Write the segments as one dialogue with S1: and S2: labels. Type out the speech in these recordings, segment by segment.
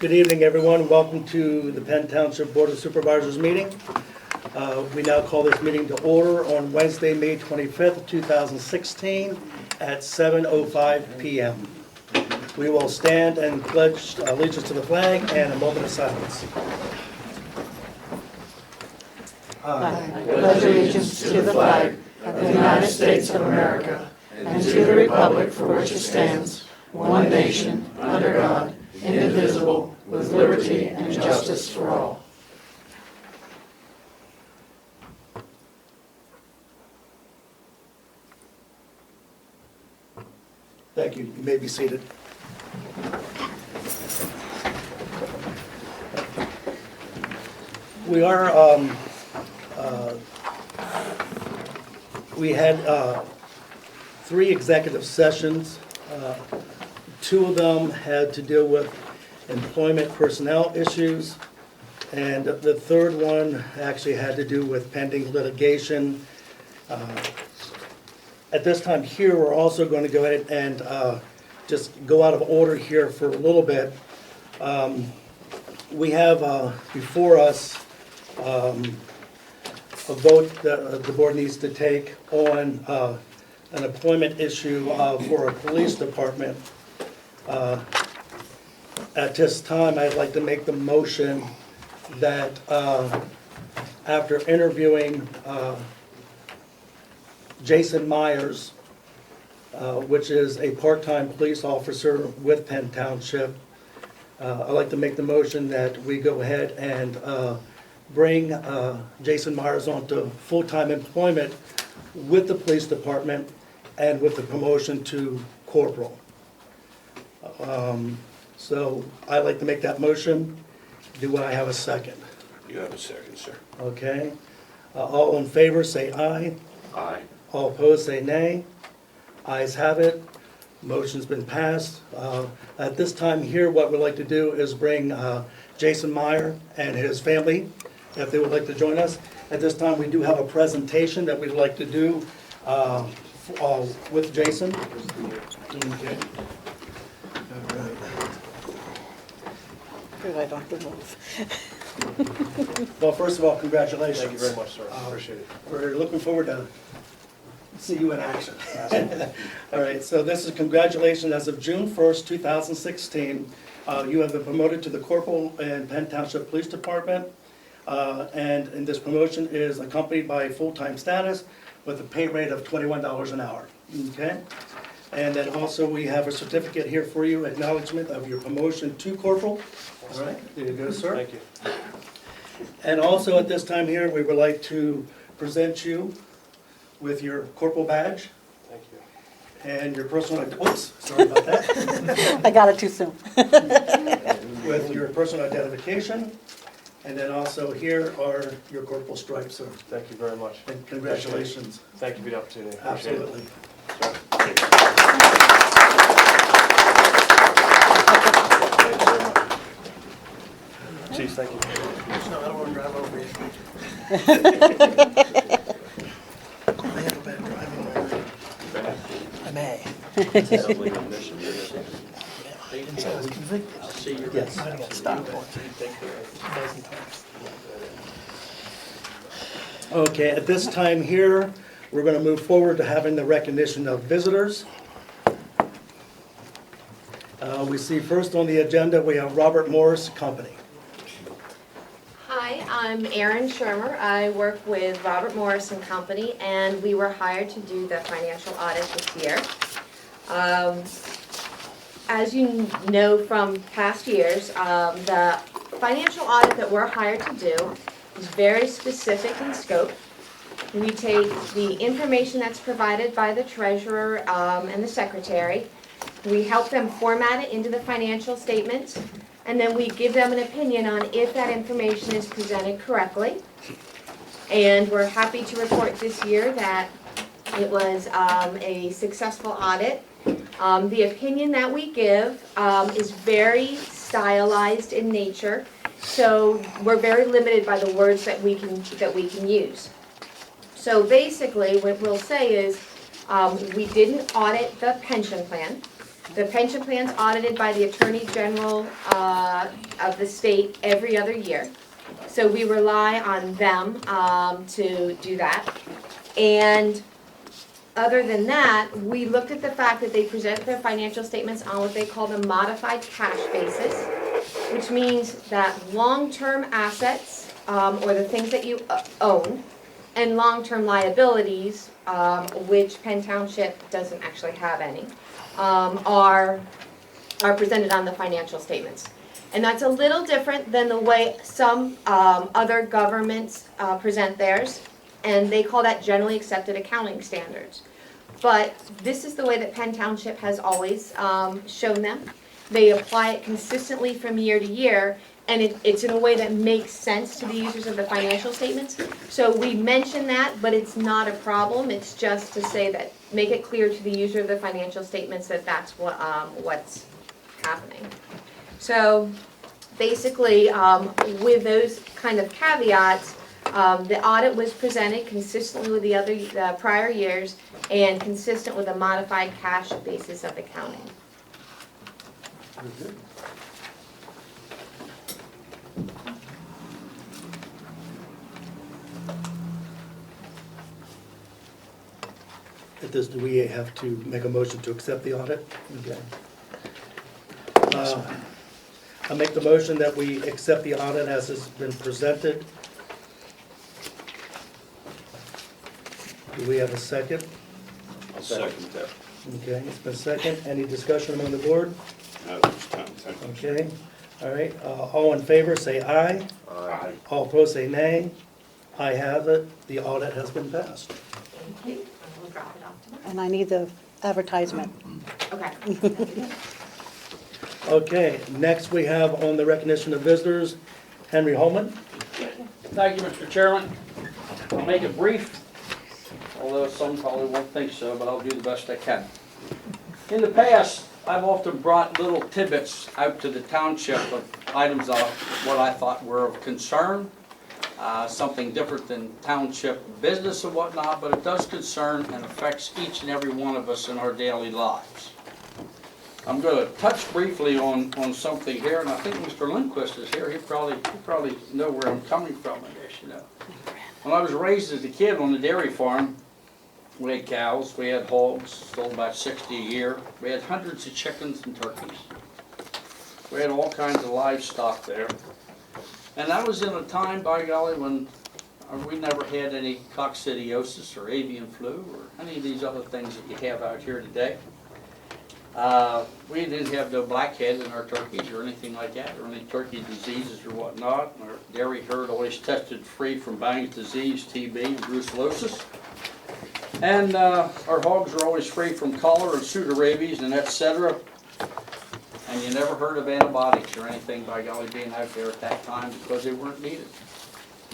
S1: Good evening, everyone. Welcome to the Penn Township Board of Supervisors meeting. We now call this meeting to order on Wednesday, May 25th, 2016 at 7:05 p.m. We will stand and pledge allegiance to the flag and a moment of silence.
S2: I pledge allegiance to the flag of the United States of America and to the republic for which it stands, one nation, under God, indivisible, with liberty and justice for all.
S1: Thank you. You may be seated. We had 3 executive sessions. 2 of them had to deal with employment personnel issues, and the third one actually had to do with pending litigation. At this time here, we're also going to go ahead and just go out of order here for a little bit. We have before us a vote that the board needs to take on an employment issue for a police department. At this time, I'd like to make the motion that after interviewing Jason Myers, which is a part-time police officer with Penn Township, I'd like to make the motion that we go ahead and bring Jason Myers onto full-time employment with the police department and with the promotion to corporal. So I'd like to make that motion. Do I have a second?
S3: You have a second, sir.
S1: Okay. All in favor, say aye.
S3: Aye.
S1: All opposed, say nay. Ayes have it. Motion's been passed. At this time here, what we'd like to do is bring Jason Meyer and his family, if they would like to join us. At this time, we do have a presentation that we'd like to do with Jason. Okay. All right.
S2: Good, I don't have to move.
S1: Well, first of all, congratulations.
S4: Thank you very much, sir. I appreciate it.
S1: We're looking forward to see you in action. All right, so this is congratulations. As of June 1st, 2016, you have been promoted to the corporal in Penn Township Police Department. And this promotion is accompanied by full-time status with a pay rate of $21 an hour. Okay? And then also we have a certificate here for you, acknowledgement of your promotion to corporal. All right, there you go, sir.
S4: Thank you.
S1: And also at this time here, we would like to present you with your corporal badge
S4: Thank you.
S1: and your personal, oops, sorry about that,
S2: I got it too soon.
S1: with your personal identification. And then also here are your corporal stripes, sir.
S4: Thank you very much.
S1: And congratulations.
S4: Thank you for the opportunity. Appreciate it.
S1: Absolutely.
S4: Sir. Thank you very much. Chief, thank you.
S1: No, I don't want to drive over you. I have a bad driving record. I may. Yes.
S2: I got stopped.
S1: Okay, at this time here, we're going to move forward to having the recognition of visitors. We see first on the agenda, we have Robert Morris Company.
S5: Hi, I'm Erin Shermer. I work with Robert Morris and Company, and we were hired to do the financial audit this year. As you know from past years, the financial audit that we're hired to do is very specific in scope. We take the information that's provided by the treasurer and the secretary. We help them format it into the financial statements, and then we give them an opinion on if that information is presented correctly. And we're happy to report this year that it was a successful audit. The opinion that we give is very stylized in nature, so we're very limited by the words that we can use. So basically, what we'll say is we didn't audit the pension plan. The pension plan's audited by the Attorney General of the state every other year. So we rely on them to do that. And other than that, we looked at the fact that they present their financial statements on what they call the modified cash basis, which means that long-term assets, or the things that you own, and long-term liabilities, which Penn Township doesn't actually have any, are presented on the financial statements. And that's a little different than the way some other governments present theirs, and they call that generally accepted accounting standards. But this is the way that Penn Township has always shown them. They apply it consistently from year to year, and it's in a way that makes sense to the users of the financial statements. So we mention that, but it's not a problem. It's just to say that, make it clear to the user of the financial statements that that's what's happening. So basically, with those kind of caveats, the audit was presented consistently with the prior years and consistent with the modified cash basis of accounting.
S1: At this, do we have to make a motion to accept the audit? Okay. I make the motion that we accept the audit as has been presented. Do we have a second?
S3: I'll second that.
S1: Okay, it's been second. Any discussion among the board?
S3: No, it's time, thank you.
S1: Okay, all right. All in favor, say aye.
S3: Aye.
S1: All opposed, say nay. I have it. The audit has been passed.
S5: Thank you. I will drop it off tomorrow.
S2: And I need the advertisement.
S5: Okay.
S1: Okay, next we have on the recognition of visitors, Henry Holman.
S6: Thank you, Mr. Chairman. I'll make it brief, although some probably won't think so, but I'll do the best I can. In the past, I've often brought little tidbits out to the township of items of what I thought were of concern, something different than township business and whatnot, but it does concern and affects each and every one of us in our daily lives. I'm going to touch briefly on something here, and I think Mr. Lindquist is here. He probably know where I'm coming from in this, you know. When I was raised as a kid on the dairy farm, we had cows, we had hogs, sold about 60 a year. We had hundreds of chickens and turkeys. We had all kinds of livestock there. And that was in a time, by golly, when we never had any coccidiosis or avian flu or any of these other things that you have out here today. We didn't have no blackhead in our turkeys or anything like that, or any turkey diseases or whatnot. Our dairy herd always tested free from Bang's disease, TB, and brucellosis. And our hogs were always free from cholera and pseudorabies and etc. And you never heard of antibiotics or anything, by golly, being out there at that time because they weren't needed.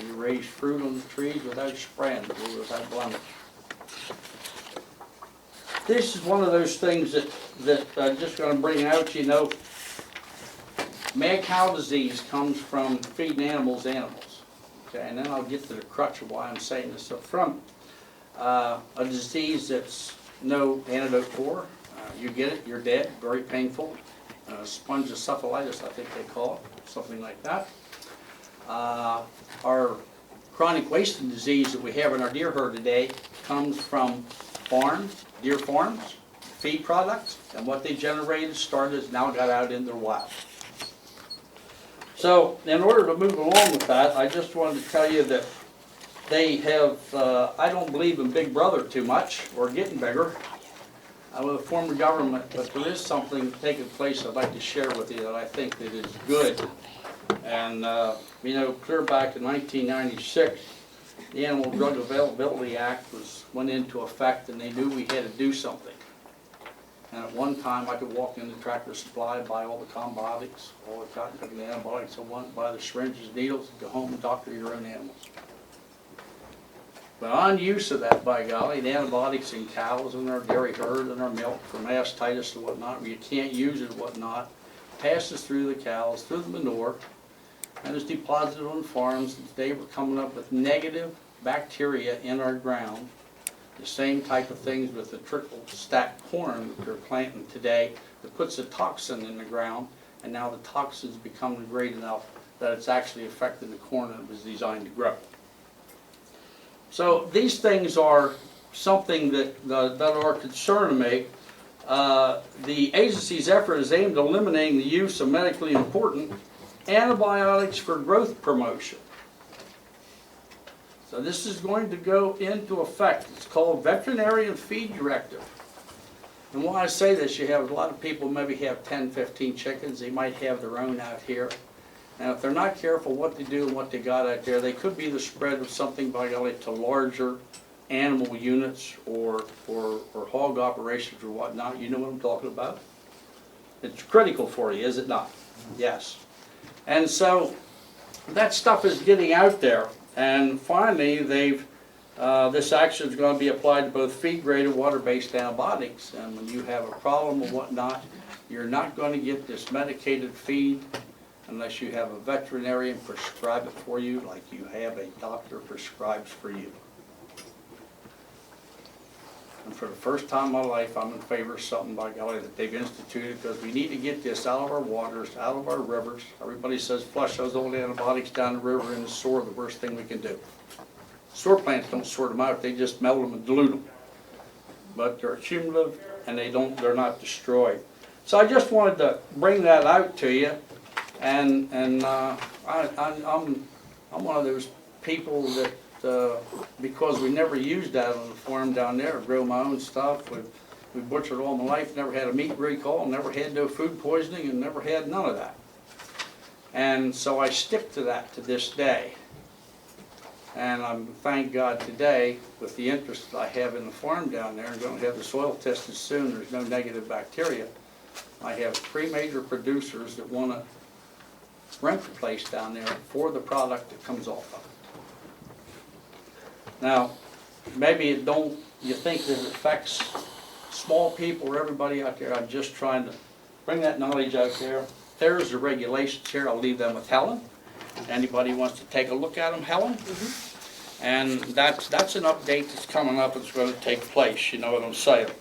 S6: You raised fruit on the trees without spraying, without blemish. This is one of those things that I'm just going to bring out, you know. Mad cow disease comes from feeding animals. Okay, and then I'll get to the crutch of why I'm saying this up front. A disease that's no antidote for. You get it, you're dead, very painful. Spongocephalitis, I think they call it, something like that. Our chronic wasting disease that we have in our deer herd today comes from farms, deer farms, feed products, and what they generated, started, now got out in their wild. So, in order to move along with that, I just wanted to tell you that they have, I don't believe in Big Brother too much, or getting bigger, with a form of government, but there is something taking place I'd like to share with you that I think that is good. And, you know, clear back in 1996, the Animal Drug Availability Act went into effect, and they knew we had to do something. And at one time, I could walk into Tractor Supply and buy all the combiotics, all the cotton antibiotics I want, buy the syringes, needles, and go home and doctor your own animals. But on use of that, by golly, the antibiotics in cows and our dairy herd and our milk for mastitis and whatnot, where you can't use it and whatnot, passes through the cows, through the manure, and is deposited on farms. Today we're coming up with negative bacteria in our ground The same type of things with the trickle stack corn that they're planting today that puts a toxin in the ground, and now the toxin's become great enough that it's actually affecting the corn that it was designed to grow. So these things are something that are a concern to me. The agency's effort is aimed at eliminating the use of medically important antibiotics for growth promotion. So this is going to go into effect. It's called Veterinarian Feed Directive. And why I say this, you have a lot of people maybe have 10, 15 chickens. They might have their own out here. Now, if they're not careful what they do and what they got out there, they could be the spread of something, by golly, to larger animal units or hog operations or whatnot. You know what I'm talking about? It's critical for you, is it not? Yes. And so that stuff is getting out there. And finally, this action is going to be applied to both feed-grade and water-based antibiotics. And when you have a problem or whatnot, you're not going to get this medicated feed unless you have a veterinarian prescribe it for you, like you have a doctor prescribes for you. And for the first time in my life, I'm in favor of something, by golly, that they've instituted, because we need to get this out of our waters, out of our rivers. Everybody says flush those old antibiotics down the river in the sewer, the worst thing we can do. Sewer plants don't sort them out, they just melt them and dilute them. But they're cumulative and they're not destroyed. So I just wanted to bring that out to you, and I'm one of those people that because we never used that on the farm down there, grow my own stuff. We butchered all my life, never had a meat recall, never had no food poisoning, and never had none of that. And so I stick to that to this day. And I'm, thank God today, with the interest that I have in the farm down there, and going to have the soil tested soon, there's no negative bacteria. I have 3 major producers that want to rent the place down there for the product that comes off of it. Now, maybe you think that it affects small people or everybody out there. I'm just trying to bring that knowledge out there. There's the regulations here. I'll leave them with Helen. Anybody wants to take a look at them, Helen? Mm-hmm. And that's an update that's coming up. It's going to take place. You know what I'm saying?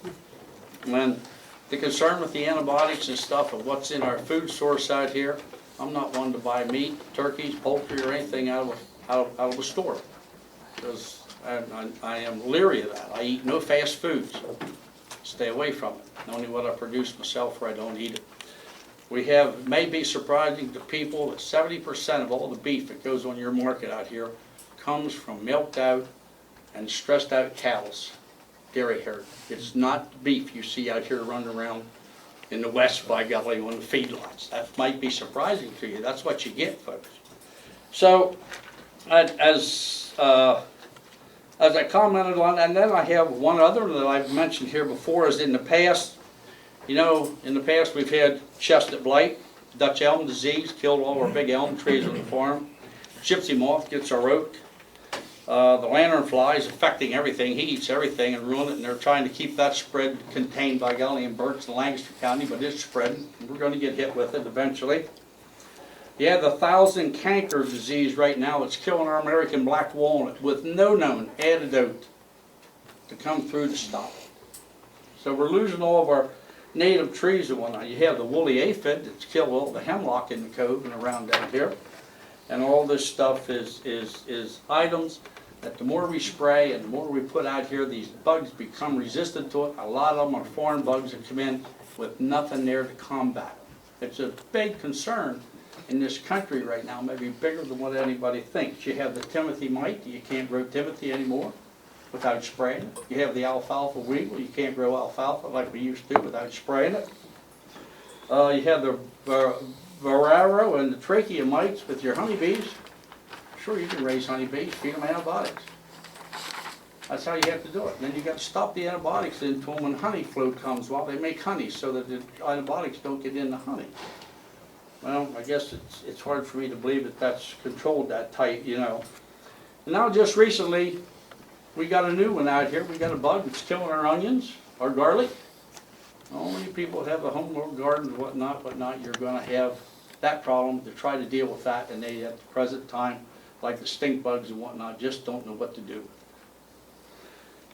S6: When the concern with the antibiotics and stuff of what's in our food source out here, I'm not one to buy meat, turkeys, poultry, or anything out of a store, because I am leery of that. I eat no fast foods. Stay away from it. Only what I produce myself, or I don't eat it. We have, may be surprising to people, that 70% of all the beef that goes on your market out here comes from milked out and stressed out cows, dairy herd. It's not beef you see out here running around in the West, by golly, on the feedlots. That might be surprising to you. That's what you get, folks. So, as I commented on, and then I have one other that I've mentioned here before, is in the past, you know, in the past we've had chestnut blight, Dutch elm disease, killed all our big elm trees on the farm. Gypsy moth gets our oak. The lanternfly is affecting everything. He eats everything and ruins it, and they're trying to keep that spread contained, by golly, in Berks and Lancaster County, but it's spreading. We're going to get hit with it eventually. You have the 1,000 canker disease right now that's killing our American black walnut with no known antidote to come through to stop it. So we're losing all of our native trees and whatnot. You have the woolly aphid that's killed all the hemlock in the cove and around down here. And all this stuff is items that the more we spray and the more we put out here, these bugs become resistant to it. A lot of them are foreign bugs that come in with nothing there to combat it. It's a big concern in this country right now, maybe bigger than what anybody thinks. You have the Timothy mite. You can't grow Timothy anymore without spraying it. You have the alfalfa weevil. You can't grow alfalfa like we used to without spraying it. You have the varroa and the trachea mites with your honeybees. Sure, you can raise honeybees, feed them antibiotics. That's how you have to do it. And then you got to stop the antibiotics into them when honey flow comes while they make honey, so that the antibiotics don't get in the honey. Well, I guess it's hard for me to believe that that's controlled that tight, you know. And now just recently, we got a new one out here. We got a bug that's killing our onions, our garlic. How many people have a home garden and whatnot, you're going to have that problem to try to deal with that, and they, at the present time, like the stink bugs and whatnot, just don't know what to do.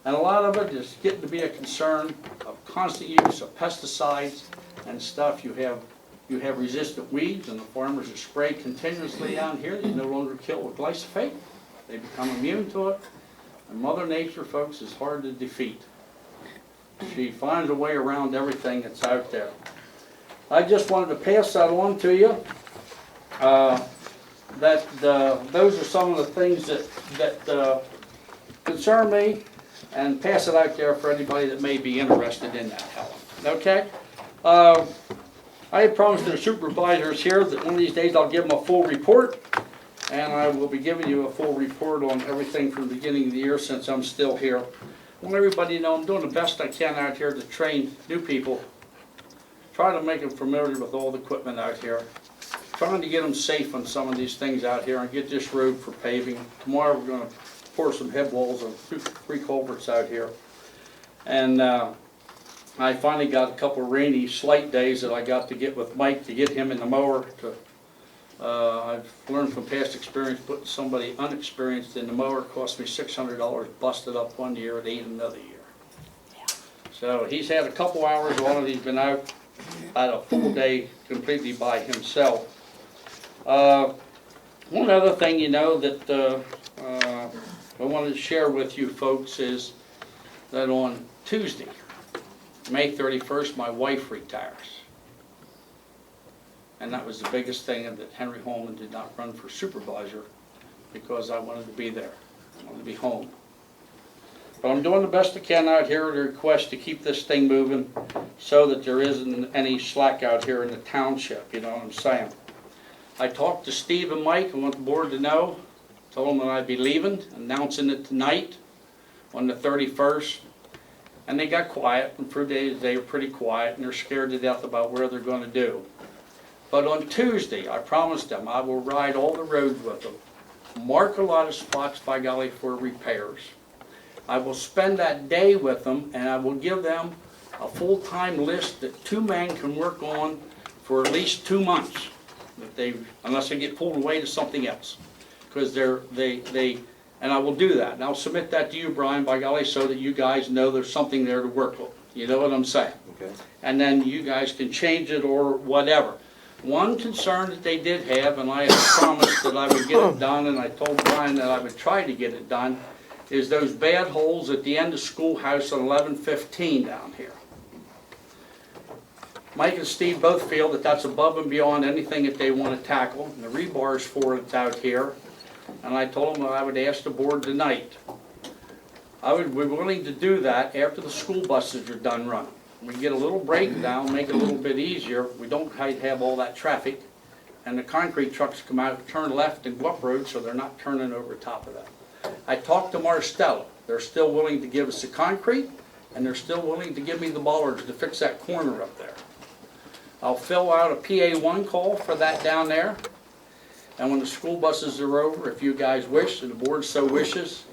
S6: And a lot of it is getting to be a concern of constant use of pesticides and stuff. You have resistant weeds, and the farmers are sprayed continuously down here. They no longer kill with glyphosate. They become immune to it. And Mother Nature, folks, is hard to defeat. She finds a way around everything that's out there. I just wanted to pass that on to you. Those are some of the things that concern me, and pass it out there for anybody that may be interested in that, Helen. Okay? I had promised the supervisors here that one of these days I'll give them a full report, and I will be giving you a full report on everything from the beginning of the year since I'm still here. I want everybody to know I'm doing the best I can out here to train new people, try to make them familiar with all the equipment out here, trying to get them safe on some of these things out here and get this road for paving. Tomorrow we're going to pour some head walls on 3 culverts out here. And I finally got a couple of rainy, slight days that I got to get with Mike to get him in the mower. I've learned from past experience putting somebody unexperienced in the mower cost me $600, busted up one year, it ain't another year. So he's had a couple hours on it. He's been out about a full day completely by himself. One other thing that I wanted to share with you folks is that on Tuesday, May 31st, my wife retires. And that was the biggest thing, that Henry Holman did not run for supervisor because I wanted to be there. I wanted to be home. But I'm doing the best I can out here to request to keep this thing moving so that there isn't any slack out here in the township, you know what I'm saying? I talked to Steve and Mike. I want the board to know. Told them that I'd be leaving, announcing it tonight on the 31st. And they got quiet, and for days they were pretty quiet, and they're scared to death about where they're going to do. But on Tuesday, I promised them I will ride all the roads with them, mark a lot of spots, by golly, for repairs. I will spend that day with them, and I will give them a full-time list that 2 men can work on for at least 2 months, unless they get pulled away to something else. Because and I will do that. And I'll submit that to you, Brian, by golly, so that you guys know there's something there to work with. You know what I'm saying?
S3: Okay.
S6: And then you guys can change it or whatever. One concern that they did have, and I had promised that I would get it done, and I told Brian that I would try to get it done, is those bad holes at the end of schoolhouse on 1115 down here. Mike and Steve both feel that that's above and beyond anything that they want to tackle, and the rebars for it's out here. And I told them that I would ask the board tonight. I would be willing to do that after the school buses are done running. We get a little breakdown, make it a little bit easier. We don't have all that traffic. And the concrete trucks come out, turn left and go up road, so they're not turning over top of that. I talked to Marstella. They're still willing to give us the concrete, and they're still willing to give me the bollards to fix that corner up there. I'll fill out a PA1 call for that down there. And when the school buses are over, if you guys wish, and the board so wishes,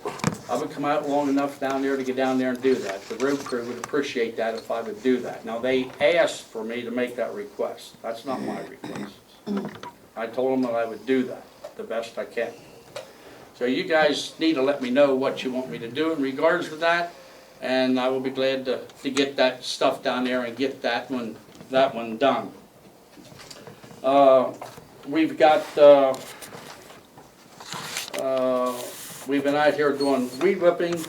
S6: I would come out long enough down there to get down there and do that. The road crew would appreciate that if I would do that. Now, they asked for me to make that request. That's not my request. I told them that I would do that the best I can. So you guys need to let me know what you want me to do in regards to that, and I will be glad to get that stuff down there and get that one done. We've got, we've been out here doing weed whipping.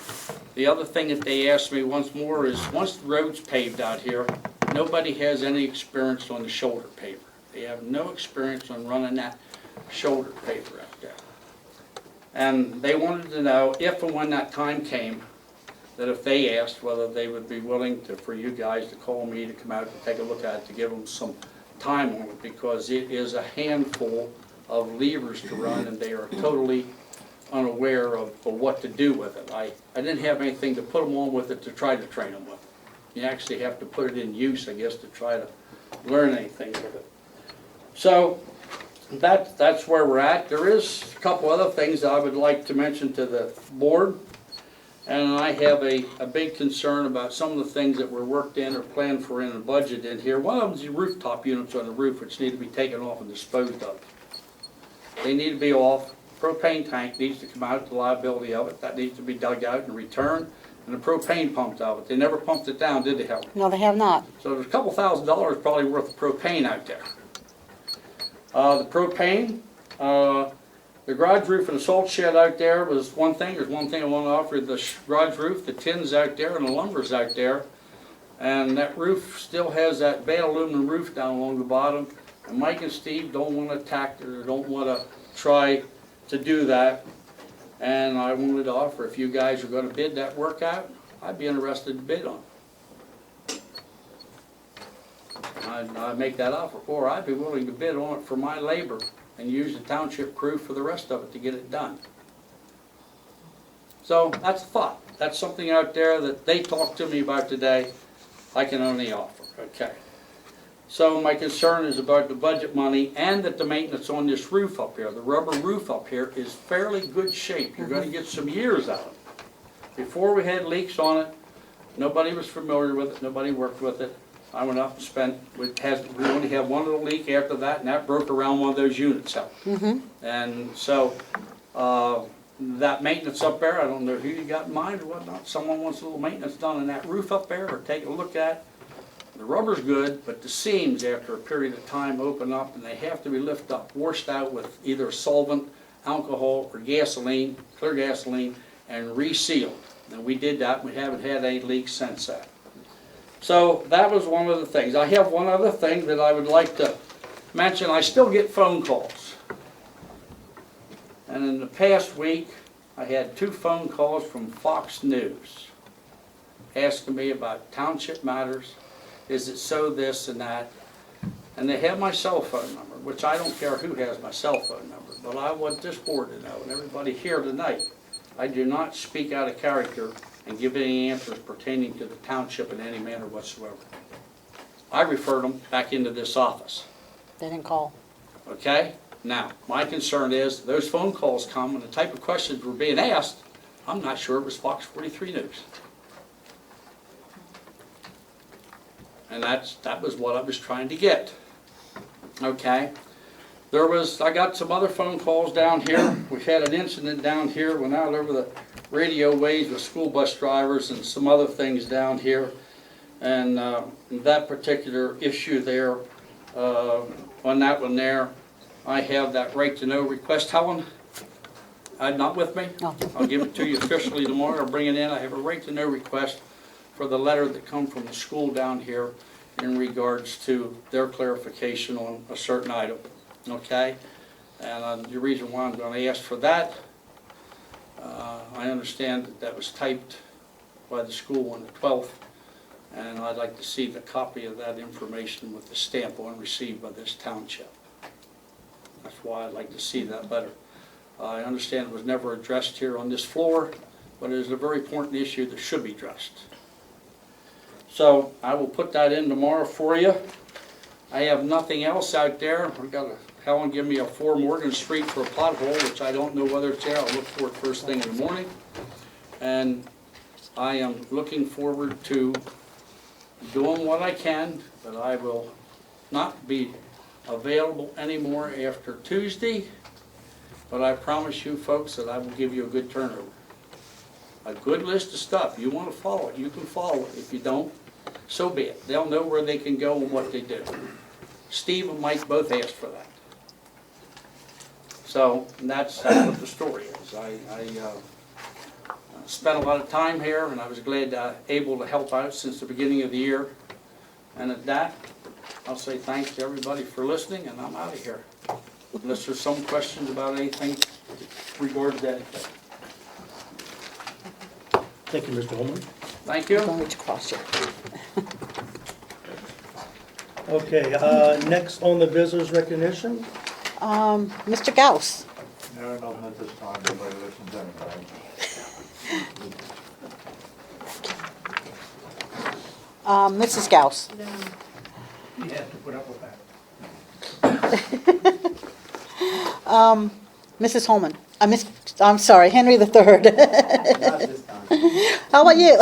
S6: The other thing that they asked me once more is, once the road's paved out here, nobody has any experience on the shoulder paver. They have no experience on running that shoulder paver out there. And they wanted to know if and when that time came, that if they asked whether they would be willing to, for you guys to call me to come out and take a look at it, to give them some time on it, because it is a handful of levers to run, and they are totally unaware of what to do with it. I didn't have anything to put them on with it to try to train them with it. You actually have to put it in use, I guess, to try to learn anything with it. So that's where we're at. There is a couple other things that I would like to mention to the board. And I have a big concern about some of the things that were worked in or planned for in the budget in here. One of them is the rooftop units on the roof, which need to be taken off and disposed of. They need to be off. Propane tank needs to come out, the liability of it. That needs to be dug out and returned. and the propane pumped out, but they never pumped it down, did they, Helen?
S2: No, they have not.
S6: So there's a couple $1,000s probably worth of propane out there. The propane, the garage roof and the salt shed out there was one thing. There's one thing I want to offer, the garage roof, the tins out there and the lumber's out there. And that roof still has that bad aluminum roof down along the bottom. And Mike and Steve don't want to attack it or don't want to try to do that. And I wanted to offer, if you guys are going to bid that work out, I'd be interested to bid on it. I'd make that offer, or I'd be willing to bid on it for my labor and use the township crew for the rest of it to get it done. So that's a thought. That's something out there that they talked to me about today. I can only offer, okay? So my concern is about the budget money and that the maintenance on this roof up here. The rubber roof up here is fairly good shape. You're going to get some years out of it. Before we had leaks on it, nobody was familiar with it, nobody worked with it. I went up and spent, we only had one little leak after that, and that broke around one of those units out. And so, that maintenance up there, I don't know who you got in mind or whatnot. Someone wants a little maintenance done on that roof up there, or take a look at. The rubber's good, but the seams after a period of time open up and they have to be lifted up, washed out with either solvent, alcohol, or gasoline, clear gasoline, and resealed. And we did that, we haven't had any leaks since that. So that was one of the things. I have one other thing that I would like to mention. I still get phone calls. And in the past week, I had 2 phone calls from Fox News asking me about township matters. Is it so this and that? And they have my cell phone number, which I don't care who has my cell phone number, but I want this board to know, and everybody here tonight, I do not speak out of character and give any answers pertaining to the township in any manner whatsoever. I referred them back into this office.
S2: They didn't call.
S6: Okay? Now, my concern is those phone calls come and the type of questions were being asked, I'm not sure it was Fox 43 News. And that was what I was trying to get. Okay? I got some other phone calls down here. We had an incident down here, went out over the radio waves with school bus drivers and some other things down here. And that particular issue there, on that one there, I have that right to know request. Helen, not with me?
S2: No.
S6: I'll give it to you officially tomorrow. I'll bring it in. I have a right to know request for the letter that come from the school down here in regards to their clarification on a certain item. Okay? And the reason why I'm going to ask for that, I understand that that was typed by the school on the 12th, and I'd like to see the copy of that information with the stamp on received by this township. That's why I'd like to see that letter. I understand it was never addressed here on this floor, but it is a very important issue that should be addressed. So I will put that in tomorrow for you. I have nothing else out there. We've got Helen give me a 4 Morgan Street for a pothole, which I don't know whether it's there. I'll look for it first thing in the morning. And I am looking forward to doing what I can, but I will not be available anymore after Tuesday. But I promise you folks that I will give you a good turnover. A good list of stuff. You want to follow it, you can follow it. If you don't, so be it. They'll know where they can go and what they do. Steve and Mike both asked for that. So that's what the story is. I spent a lot of time here, and I was glad able to help out since the beginning of the year. And at that, I'll say thanks to everybody for listening, and I'm out of here. Unless there's some questions about anything regarding anything.
S1: Thank you, Mr. Holman.
S6: Thank you.
S2: Don't reach across here.
S1: Okay, next on the visitors recognition.
S2: Mr. Gauss.
S7: No, nothing at this time, nobody listens anyway.
S2: Mrs. Gauss.
S7: You have to put up with that.
S2: Mrs. Holman. I'm sorry, Henry the Third.
S7: Not this time.
S2: How about you?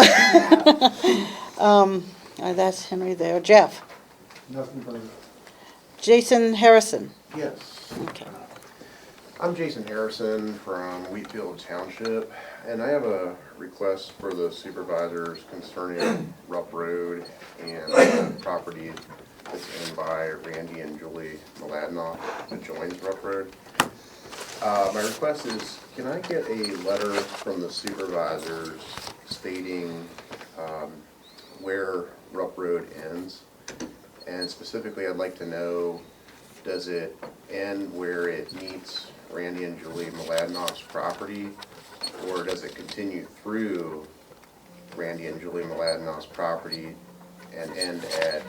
S2: That's Henry there. Jeff.
S7: Nothing but,
S2: Jason Harrison.
S7: yes.
S2: Okay.
S8: I'm Jason Harrison from Wheatfield Township, and I have a request for the supervisors concerning Rupp Road and property that's owned by Randy and Julie Maladnoff that joins Rupp Road. My request is, can I get a letter from the supervisors stating where Rupp Road ends? And specifically, I'd like to know, does it end where it meets Randy and Julie Maladnoff's property, or does it continue through Randy and Julie Maladnoff's property and end at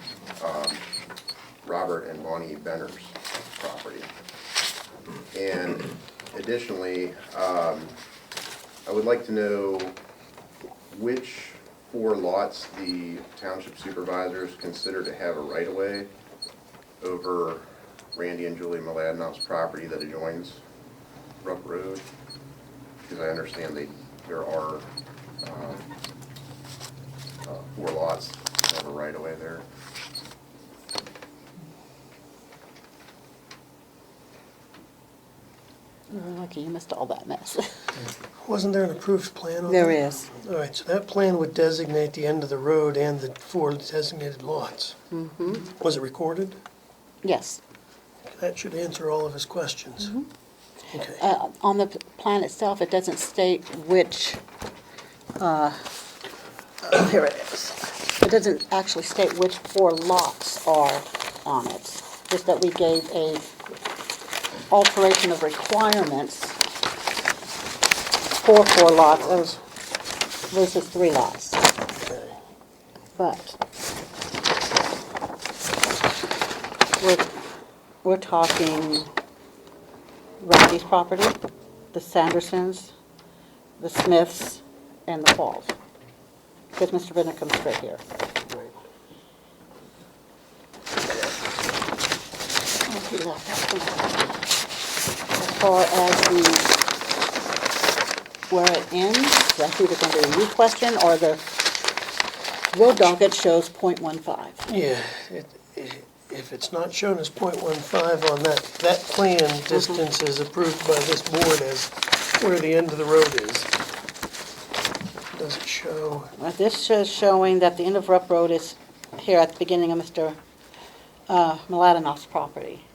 S8: Robert and Bonnie Benner's property? And additionally, I would like to know which 4 lots the township supervisors consider to have a right-of-way over Randy and Julie Maladnoff's property that adjoins Rupp Road, because I understand there are 4 lots that have a right-of-way there.
S2: Lucky you missed all that mess.
S9: Wasn't there an approved plan on that?
S2: There is.
S9: All right, so that plan would designate the end of the road and the 4 designated lots.
S2: Mm-hmm.
S9: Was it recorded?
S2: Yes.
S9: That should answer all of his questions. Okay.
S2: On the plan itself, it doesn't state which, here it is. It doesn't actually state which 4 lots are on it. Just that we gave a alteration of requirements for 4 lots versus 3 lots.
S9: Okay.
S2: But we're talking Randy's property, the Sandersons, the Smiths, and the Falls. Because Mr. Bennett comes straight here.
S9: Right.
S2: As far as where it ends, that's either going to be a you question or the road docket shows .15.
S9: Yeah, if it's not shown as .15 on that plan, distance is approved by this board as where the end of the road is. Does it show?
S2: This is showing that the end of Rupp Road is here at the beginning of Mr. Maladnoff's property.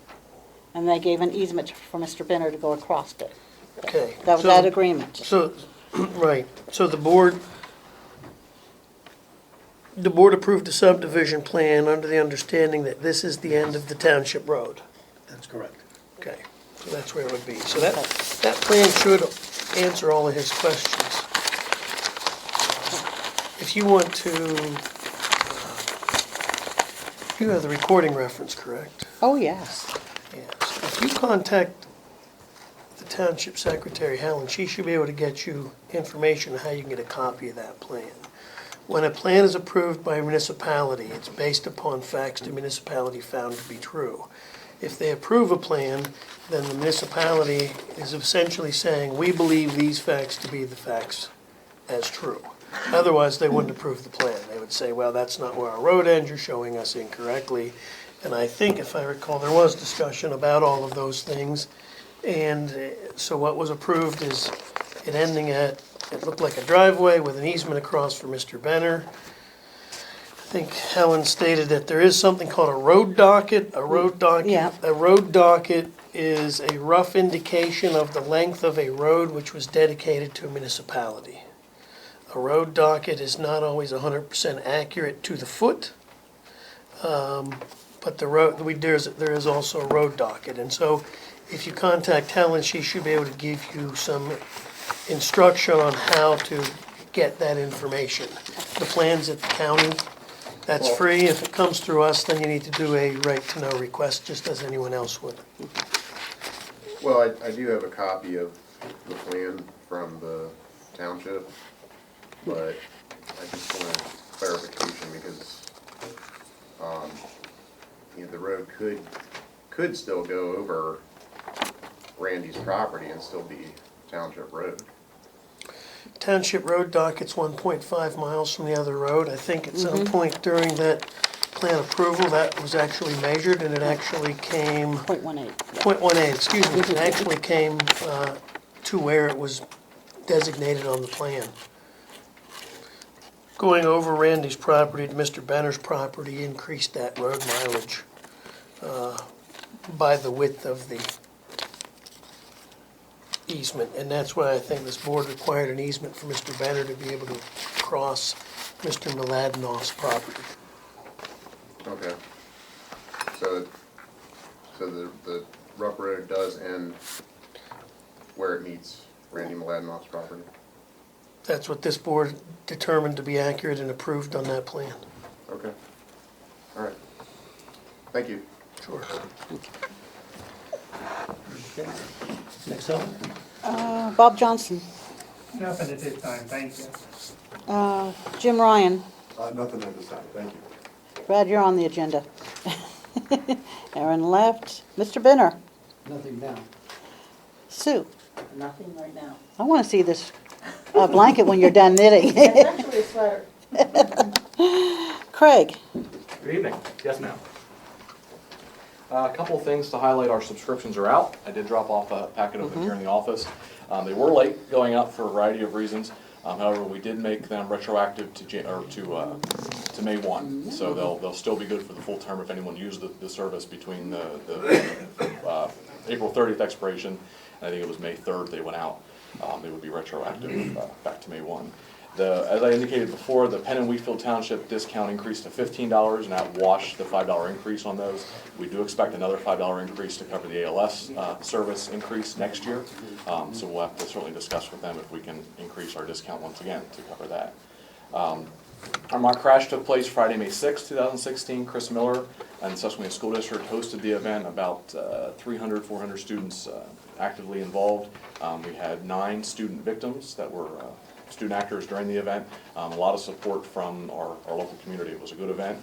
S2: And they gave an easement for Mr. Benner to go across it.
S9: Okay.
S2: That was that agreement.
S9: So, right, so the board approved a subdivision plan under the understanding that this is the end of the township road.
S1: That's correct.
S9: Okay, so that's where it would be. So that plan should answer all of his questions. If you want to, you have the recording reference, correct?
S2: Oh, yes.
S9: Yes. If you contact the township secretary, Helen, she should be able to get you information on how you can get a copy of that plan. When a plan is approved by a municipality, it's based upon facts the municipality found to be true. If they approve a plan, then the municipality is essentially saying, we believe these facts to be the facts as true. Otherwise, they wouldn't approve the plan. They would say, well, that's not where our road ends, you're showing us incorrectly. And I think, if I recall, there was discussion about all of those things. And so what was approved is it ending at, it looked like a driveway with an easement across for Mr. Benner. I think Helen stated that there is something called a road docket. A road docket is a rough indication of the length of a road which was dedicated to a municipality. A road docket is not always 100% accurate to the foot, but there is also a road docket. And so if you contact Helen, she should be able to give you some instruction on how to get that information. The plan's at the county, that's free. If it comes through us, then you need to do a right-to-know request, just as anyone else would.
S8: Well, I do have a copy of the plan from the township, but I just wanted clarification because, the road could still go over Randy's property and still be township road.
S9: Township road docket's 1.5 miles from the other road. I think at some point during that plan approval, that was actually measured, and it actually came,
S2: .18.
S9: .18, excuse me, it actually came to where it was designated on the plan. Going over Randy's property to Mr. Benner's property increased that road mileage by the width of the easement, and that's why I think this board required an easement for Mr. Benner to be able to cross Mr. Mladenoff's property.
S8: Okay. So the rough road does end where it meets Randy Mladenoff's property?
S9: That's what this board determined to be accurate and approved on that plan.
S8: Okay. All right. Thank you.
S9: Sure.
S1: Next up.
S2: Bob Johnson.
S7: Nothing at this time, thank you.
S2: Jim Ryan.
S10: Nothing at this time, thank you.
S2: Brad, you're on the agenda. Aaron left. Mr. Benner.
S7: Nothing now.
S2: Sue.
S11: Nothing right now.
S2: I want to see this blanket when you're done knitting.
S11: It's actually a sweater.
S2: Craig.
S12: Good evening. Yes, ma'am. A couple of things to highlight. Our subscriptions are out. I did drop off a packet of them here in the office. They were late going out for a variety of reasons. However, we did make them retroactive to May 1, so they'll still be good for the full term if anyone used the service between the April 30th expiration, and I think it was May 3rd they went out. They would be retroactive back to May 1. As I indicated before, the Penn and Wheatfield Township discount increased to $15, and that washed the $5 increase on those. We do expect another $5 increase to cover the ALS service increase next year, so we'll have to certainly discuss with them if we can increase our discount once again to cover that. Our mock crash took place Friday, May 6, 2016. Chris Miller and the Susquehanna School District hosted the event, about 300, 400 students actively involved. We had 9 student victims that were student actors during the event. A lot of support from our local community. It was a good event.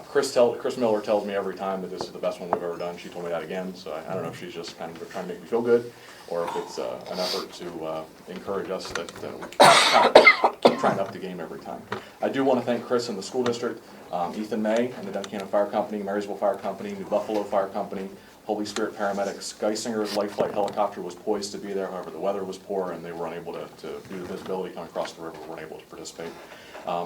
S12: Chris Miller tells me every time that this is the best one we've ever done. She told me that again, so I don't know if she's just kind of trying to make me feel good, or if it's an effort to encourage us that we keep trying to up the game every time. I do want to thank Chris and the school district, Ethan May and the Duncannon Fire Company, Marysville Fire Company, New Buffalo Fire Company, Holy Spirit Paramedics. Geisinger's Life Flight helicopter was poised to be there, however the weather was poor and they were unable to due to visibility coming across the river, weren't able to participate.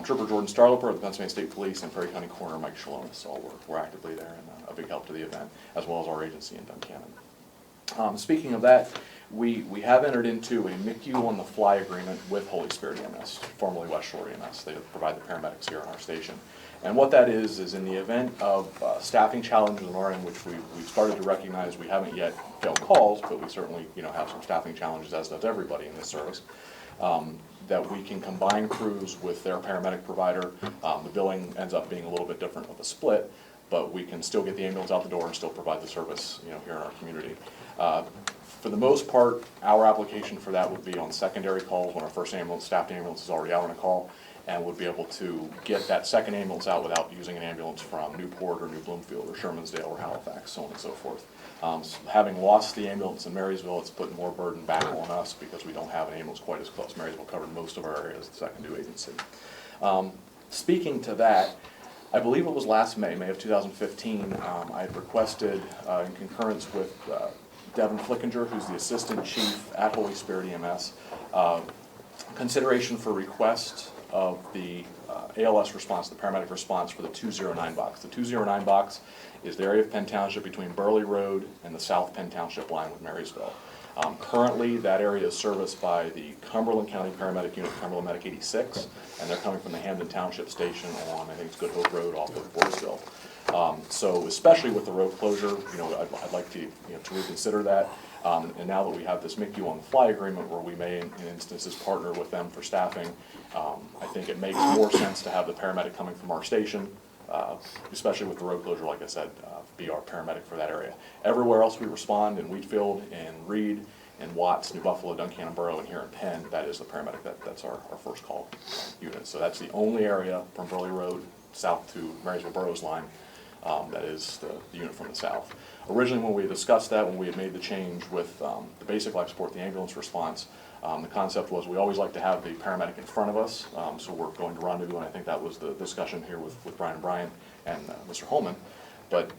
S12: Trooper Jordan Starloper of the Pennsylvania State Police and Perry County Coroner Mike Shalonis all were actively there and a big help to the event, as well as our agency in Duncannon. Speaking of that, we have entered into a MICU on the fly agreement with Holy Spirit EMS, formerly West Shore EMS. They provide the paramedics here on our station. And what that is in the event of staffing challenges on our end, which we've started to recognize, we haven't yet failed calls, but we certainly have some staffing challenges, as does everybody in this service, that we can combine crews with their paramedic provider. The billing ends up being a little bit different of a split, but we can still get the ambulance out the door and still provide the service here in our community. For the most part, our application for that would be on secondary calls when our first ambulance, staffed ambulance, is already out on a call, and would be able to get that second ambulance out without using an ambulance from Newport or New Bloomfield or Shermansdale or Halifax, so on and so forth. So having lost the ambulance in Marysville, it's put more burden back on us because we don't have an ambulance quite as close. Marysville covered most of our areas, the second new agency. Speaking to that, I believe it was last May of 2015, I had requested, in concurrence with Devin Flickinger, who's the Assistant Chief at Holy Spirit EMS, consideration for request of the ALS response, the paramedic response for the 209 box. The 209 box is the area of Penn Township between Burley Road and the South Penn Township line with Marysville. Currently, that area is serviced by the Cumberland County Paramedic Unit, Cumberland Medic 86, and they're coming from the Hamden Township Station on, I think it's Good Hope Road off of Borsville. So especially with the road closure, I'd like to reconsider that. And now that we have this MICU on the fly agreement where we may, in instances, partner with them for staffing, I think it makes more sense to have the paramedic coming from our station, especially with the road closure, like I said, be our paramedic for that area. Everywhere else we respond, in Wheatfield, in Reed, in Watts, New Buffalo, Duncannon Borough, and here in Penn, that is the paramedic. That's our first call unit. So that's the only area from Burley Road south to Marysville Boroughs line that is the unit from the south. Originally, when we discussed that, when we had made the change with the basic life support, the ambulance response, the concept was we always like to have the paramedic in front of us, so we're going to rendezvous, and I think that was the discussion here with Brian and Brian, and Mr. Holman. But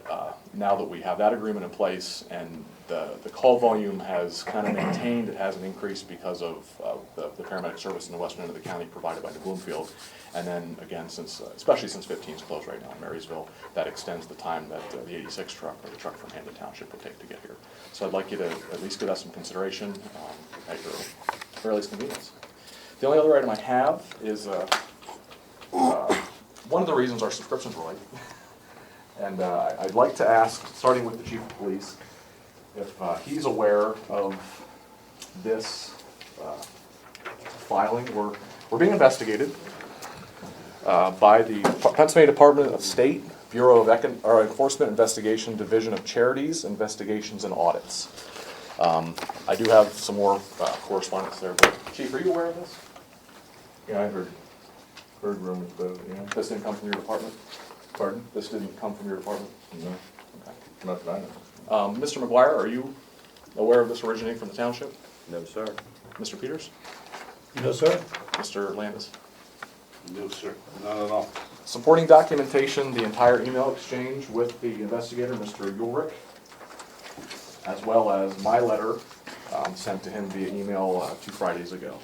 S12: now that we have that agreement in place and the call volume has kind of maintained, it hasn't increased because of the paramedic service in the western end of the county provided by New Bloomfield. And then again, especially since 15 is closed right now in Marysville, that extends the time that the 86 truck or the truck from Hampton Township will take to get here. So I'd like you to at least give that some consideration at your earliest convenience. The only other item I have is one of the reasons our subscriptions were late. And I'd like to ask, starting with the chief of police, if he's aware of this filing. We're being investigated by the Pennsylvania Department of State, Bureau of Enforcement Investigation, Division of Charities, Investigations, and Audits. I do have some more correspondence there, but Chief, are you aware of this?
S10: Yeah, I heard rumors, but, yeah.
S12: This didn't come from your department?
S10: Pardon?
S12: This didn't come from your department?
S10: No,
S12: Okay.
S10: not that I know.
S12: Mr. McGuire, are you aware of this originating from the township?
S3: No, sir.
S12: Mr. Peters?
S1: No, sir.
S12: Mr. Landis?
S3: No, sir. Not at all.
S12: Supporting documentation, the entire email exchange with the investigator, Mr. Ulrich, as well as my letter sent to him via email 2 Fridays ago.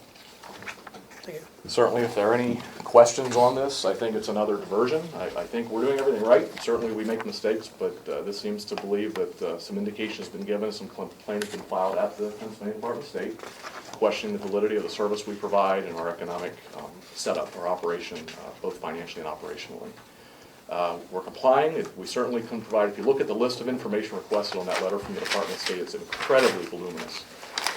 S12: Certainly, if there are any questions on this, I think it's another diversion. I think we're doing everything right. Certainly, we make mistakes, but this seems to believe that some indication has been given, some complaint has been filed at the Pennsylvania Department of State, questioning the validity of the service we provide and our economic setup, our operation, both financially and operationally. We're complying. We certainly can provide, if you look at the list of information requested on that letter from the Department of State, it's incredibly voluminous.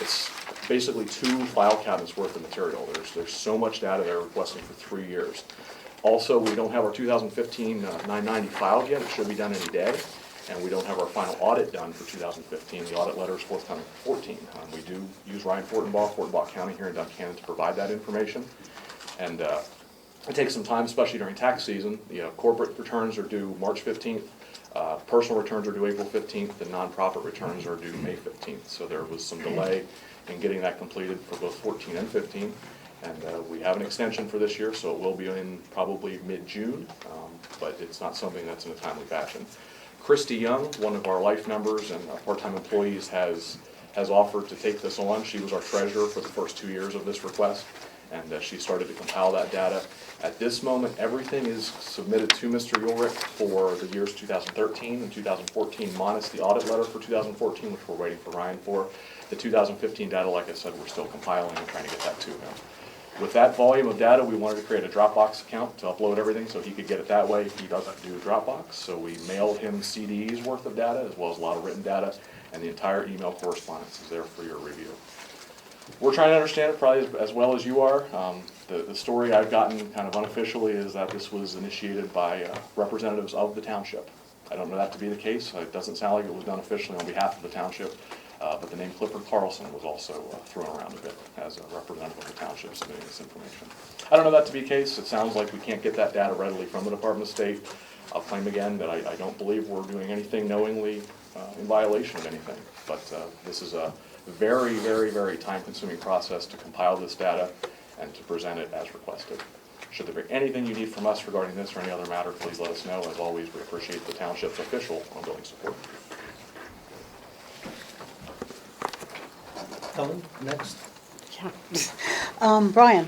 S12: It's basically 2 file cabinets worth of material. There's so much data they're requesting for 3 years. Also, we don't have our 2015 990 filed yet. It should be done any day. And we don't have our final audit done for 2015. The audit letter is forthcoming for 14. We do use Ryan Fortenbaugh County here in Duncannon to provide that information. And it takes some time, especially during tax season. The corporate returns are due March 15th. Personal returns are due April 15th. The nonprofit returns are due May 15th. So there was some delay in getting that completed for both 14 and 15. And we have an extension for this year, so it will be in probably mid-June, but it's not something that's in a timely fashion. Christy Young, one of our life members and part-time employees, has offered to take this on. She was our treasurer for the first 2 years of this request, and she started to compile that data. At this moment, everything is submitted to Mr. Ulrich for the years 2013 and 2014, minus the audit letter for 2014, which we're waiting for Ryan for. The 2015 data, like I said, we're still compiling and trying to get that to him. With that volume of data, we wanted to create a Dropbox account to upload everything so he could get it that way. He doesn't do Dropbox, so we mailed him CDs worth of data as well as a lot of written data, and the entire email correspondence is there for your review. We're trying to understand it probably as well as you are. The story I've gotten kind of unofficially is that this was initiated by representatives of the township. I don't know that to be the case. It doesn't sound like it was done officially on behalf of the township. But the name Clifford Carlson was also thrown around a bit as a representative of the township submitting this information. I don't know that to be the case. It sounds like we can't get that data readily from the Department of State. I'll claim again that I don't believe we're doing anything knowingly in violation of anything. But this is a very, very, very time-consuming process to compile this data and to present it as requested. Should there be anything you need from us regarding this or any other matter, please let us know. As always, we appreciate the township's official ongoing support.
S1: Helen, next.
S2: Yeah. Brian?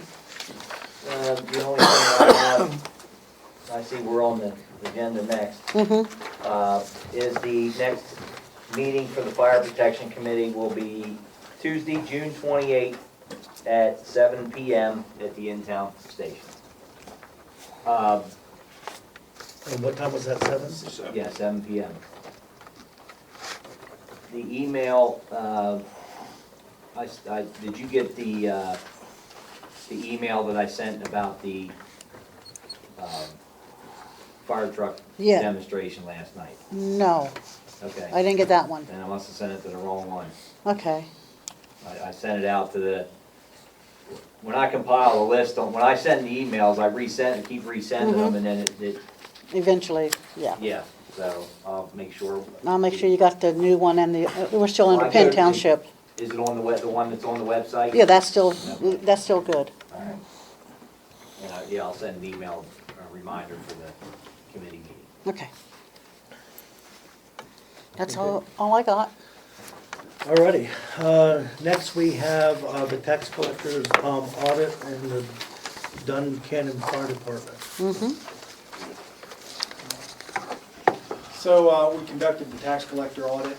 S13: The only thing I have, I see we're on the agenda next, is the next meeting for the Fire Protection Committee will be Tuesday, June 28th at 7 p.m. at the in-town station.
S1: And what time was that, 7?
S13: Yeah, 7 p.m. The email, did you get the email that I sent about the fire truck
S2: Yeah.
S13: demonstration last night?
S2: No,
S13: Okay.
S2: I didn't get that one.
S13: And I must have sent it to the wrong one.
S2: Okay.
S13: I sent it out to the, when I compile a list, when I send the emails, I keep resending them, and then it,
S2: Eventually, yeah.
S13: so I'll make sure.
S2: I'll make sure you got the new one and we're still under
S13: Well, I
S2: Penn
S13: go to-
S2: Township.
S13: Is it on the one that's on the website?
S2: Yeah, that's still good.
S13: All right. And yeah, I'll send an email, a reminder for the committee meeting.
S2: Okay. That's all I got.
S1: Alrighty, next we have the tax collector's audit and the Duncannon Fire Department.
S2: Mm-hmm.
S14: So we conducted the tax collector audit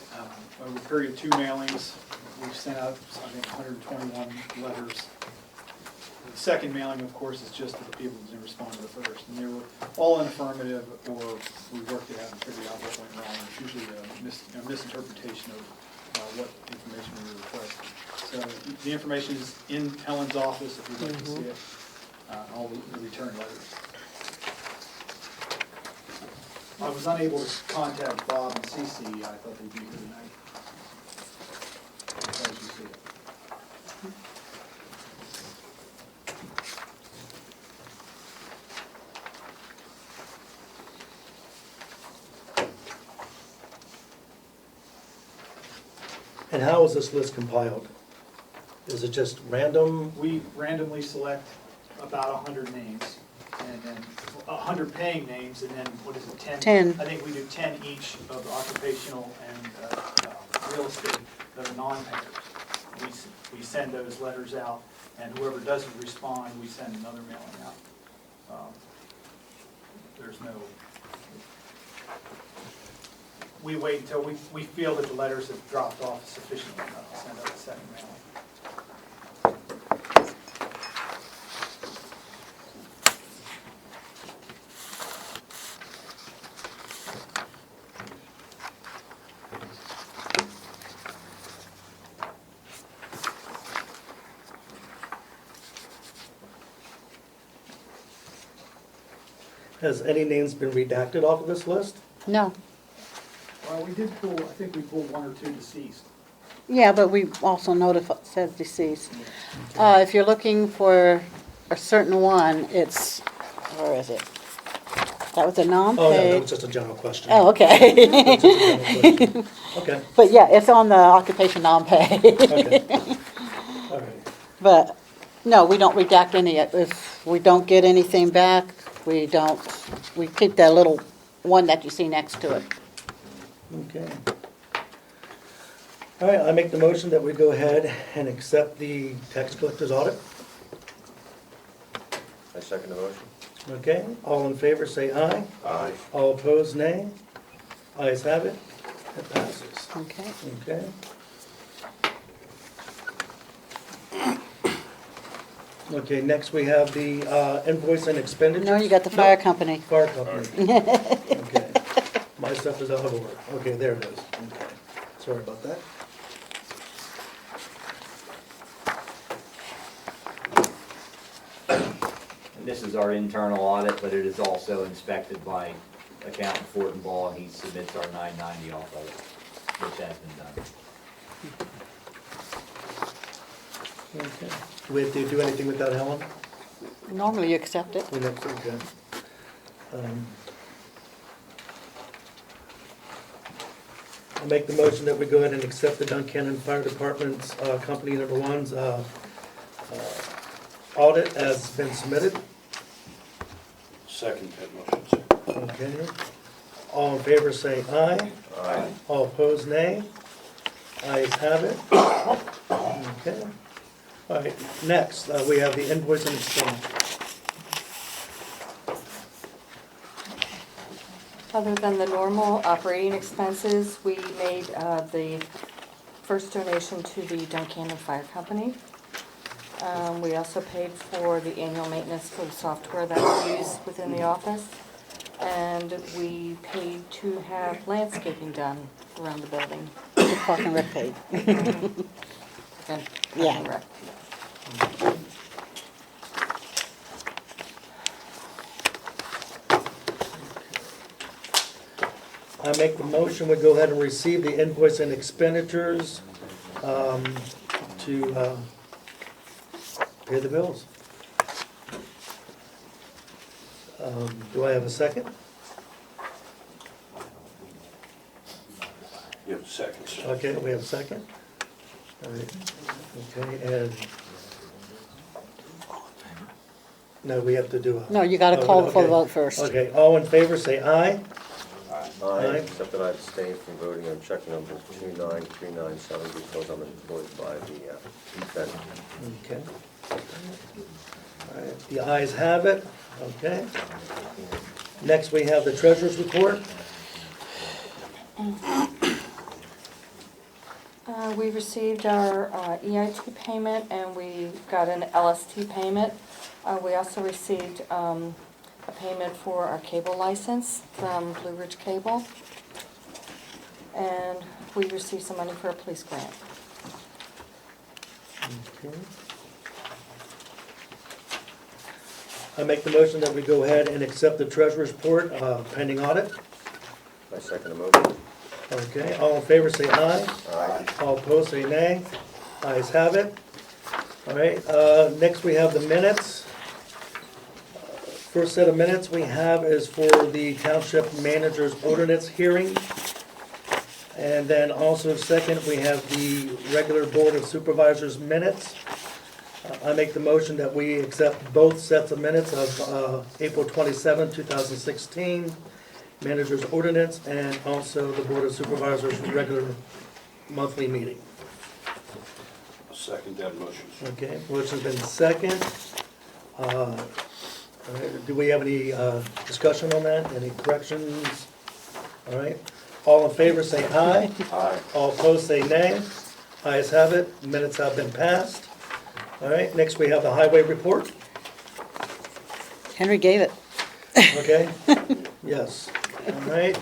S14: over a period of 2 mailings. We've sent out, I think, 121 letters. The second mailing, of course, is just to the people who didn't respond to the first. And they were all in affirmative, or we worked it out and figured out what went wrong. It's usually a misinterpretation of what information we were requesting. So the information is in Helen's office if you'd like to see it, all the return letters. I was unable to contact Bob and Cece. I thought they'd be here tonight. As you see it.
S1: And how is this list compiled? Is it just random?
S14: We randomly select about 100 names, and then 100 paying names, and then, what is it, 10?
S2: 10.
S14: I think we do 10 each of occupational and real estate that are non-payers. We send those letters out, and whoever doesn't respond, we send another mailing out. There's no... We wait until we feel that the letters have dropped off sufficiently enough to send out the second mailing.
S1: Has any names been redacted off of this list?
S2: No.
S14: Well, we did pull, I think we pulled 1 or 2 deceased.
S2: Yeah, but we also said deceased. If you're looking for a certain one, it's, where is it? That was a
S1: Oh, no, that
S2: non-paid.
S1: was just a general question.
S2: Oh, okay.
S1: That was just a general question. Okay,
S2: But yeah, it's on the occupation non-paid.
S1: okay. All right.
S2: But, no, we don't redact any. If we don't get anything back, we keep that little one that you see next to it.
S1: Okay. All right, I make the motion that we go ahead and accept the tax collector's audit.
S3: I second the motion.
S1: Okay, all in favor say aye.
S3: Aye.
S1: All opposed, nay. Ayes have it. It passes.
S2: Okay.
S1: Okay. Okay, next we have the invoice and expenditure.
S2: No, you got the fire company.
S1: Fire company. Okay. My stuff is out of order. Okay, there it is. Okay. Sorry about that.
S13: And this is our internal audit, but it is also inspected by accountant Fortenbaugh, and he submits our 990 off of it, which has been done.
S1: Okay. Do we have to do anything with that, Helen?
S2: Normally you accept it.
S1: We next, okay. I'll make the motion that we go ahead and accept the Duncannon Fire Department's company number 1's audit as been submitted.
S3: Second that motion, sir.
S1: Okay. All in favor say aye.
S3: Aye.
S1: All opposed, nay. Ayes have it. Okay. All right, next, we have the invoice and expenditure.
S15: Other than the normal operating expenses, we made the first donation to the Duncannon Fire Company. We also paid for the annual maintenance for the software that we use within the office. And we paid to have landscaping done around the building.
S2: The Park and Rec paid.
S15: And
S2: Yeah.
S15: Park and Rec.
S1: I make the motion, we go ahead and receive the invoice and expenditures to pay the bills. Do I have a second?
S3: You have a second, sir.
S1: Okay, we have a second. All right. Okay, and no, we have to do a.
S2: No, you gotta call for the vote first.
S1: Okay, all in favor, say aye. Aye.
S3: Except that I abstain from voting on check number 29397 because I'm employed by the defense.
S1: Okay. All right, the ayes have it, okay. Next, we have the treasurer's report.
S15: We received our EIT payment and we got an LST payment. We also received a payment for our cable license from Blue Ridge Cable. And we received some money for a police grant.
S1: Okay. I make the motion that we go ahead and accept the treasurer's report pending audit.
S3: I second the motion.
S1: Okay, all in favor say aye.
S3: Aye.
S1: All opposed say nay. Ayes have it. All right, next we have the minutes. First set of minutes we have is for the Township Manager's Ordinance hearing. And then also second, we have the regular Board of Supervisors minutes. I make the motion that we accept both sets of minutes of April 27, 2016, Manager's Ordinance, and also the Board of Supervisors regular monthly meeting.
S3: Second that motion.
S1: Okay, motion's been second. All right, do we have any discussion on that? Any corrections? All right, all in favor say aye.
S3: Aye.
S1: All opposed say nay. Ayes have it, minutes have been passed. All right, next we have the highway report,
S2: Henry gave it.
S1: okay? Yes, all right.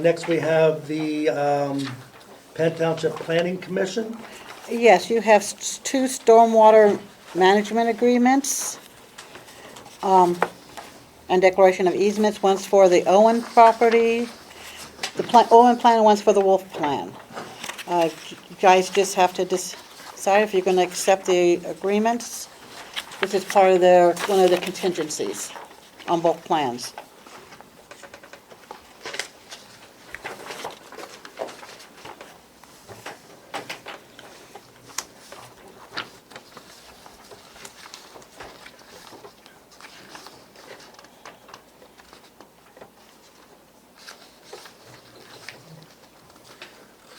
S1: Next we have the Penn Township Planning Commission.
S2: Yes, you have two stormwater management agreements and declaration of easements. One's for the Owen property, the Owen plan, and one's for the Wolf plan. You guys just have to decide if you're going to accept the agreements. This is part of one of the contingencies on both plans.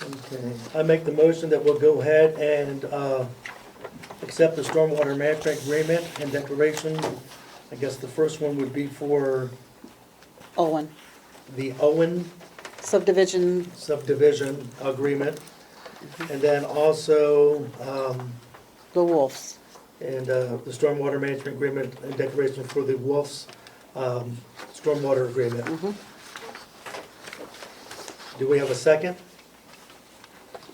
S1: Okay, I make the motion that we'll go ahead and accept the stormwater management agreement and declaration. I guess the first one would be for
S2: Owen,
S1: the Owen
S2: subdivision,
S1: subdivision agreement. And then also,
S2: the Wolves.
S1: and the stormwater management agreement and declaration for the Wolf's stormwater agreement. Do we have a second?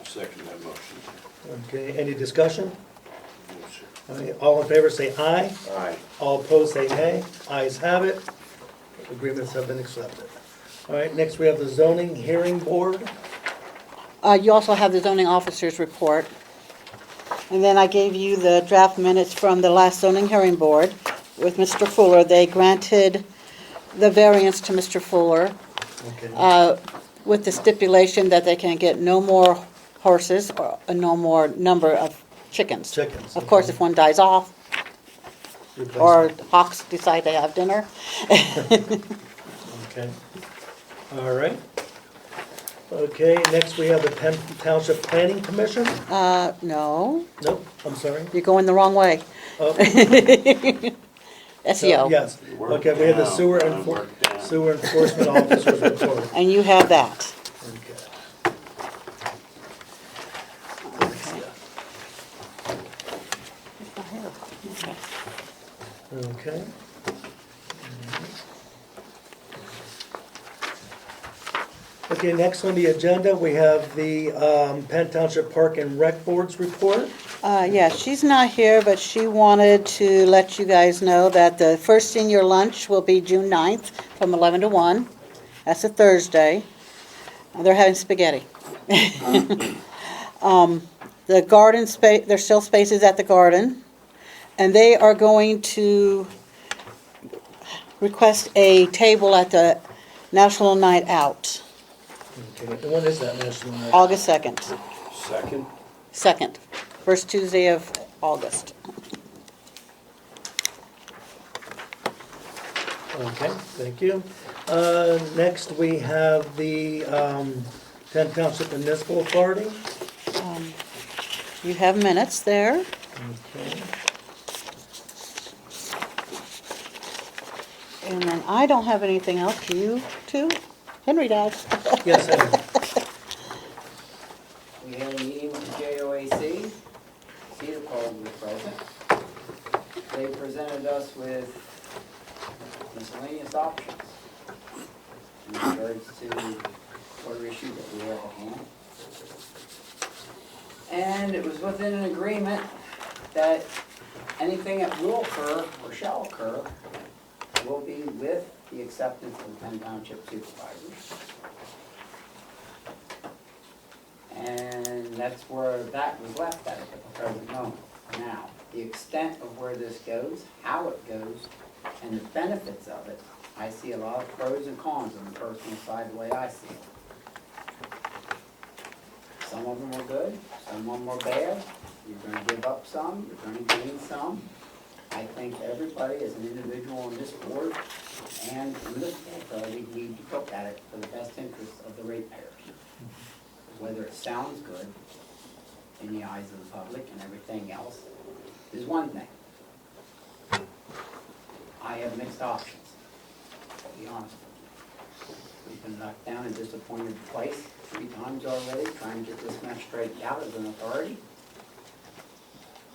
S3: Second that motion.
S1: Okay, any discussion? All right, all in favor say aye.
S3: Aye.
S1: All opposed say nay. Ayes have it. Agreements have been accepted. All right, next we have the zoning hearing board.
S2: You also have the zoning officer's report. And then I gave you the draft minutes from the last zoning hearing board with Mr. Fuller. They granted the variance to Mr. Fuller
S1: Okay.
S2: with the stipulation that they can get no more horses or no more number of chickens.
S1: Chickens.
S2: Of course, if one dies off or
S1: Replacement.
S2: hawks decide to have dinner.
S1: Okay. All right. Okay, next we have the Penn Township Planning Commission.
S2: No,
S1: Nope, I'm sorry.
S2: you're going the wrong way.
S1: Oh,
S2: SEO.
S1: yes. Okay, we have the sewer enforcement officer's report.
S2: And you have that.
S1: Okay. Okay. Okay, next on the agenda, we have the Penn Township Park and Rec Board's report.
S2: Yeah, she's not here, but she wanted to let you guys know that the first senior lunch will be June 9th from 11 to 1. That's a Thursday. They're having spaghetti. The garden space, there's still spaces at the garden. And they are going to request a table at the National Night Out,
S1: Okay, and when is that national night?
S2: August 2nd.
S3: Second.
S2: 2nd, first Tuesday of August.
S9: Okay, thank you. Next, we have the Penn Township Municipal Authority.
S2: You have minutes there.
S9: Okay.
S2: And then I don't have anything else. Do you two? Henry does.
S9: Yes, Henry.
S16: We had a meeting with the JOAC, Cedar Cog was present. They presented us with miscellaneous options in regards to water issue that we have at hand. And it was within an agreement that anything that will occur or shall occur will be with the acceptance of the Penn Township Supervisors. And that's where that was left at the present moment. Now, the extent of where this goes, how it goes, and the benefits of it, I see a lot of pros and cons on the personal side, the way I see it. Some of them are good, some of them are bad. You're gonna give up some, you're gonna gain some. I think everybody as an individual on this board and in this authority need to look at it for the best interest of the ratepayers. Whether it sounds good in the eyes of the public and everything else is one thing. I have mixed options, to be honest with you. We've been knocked down and disappointed twice, 3 times already, trying to get this mess straightened out as an authority.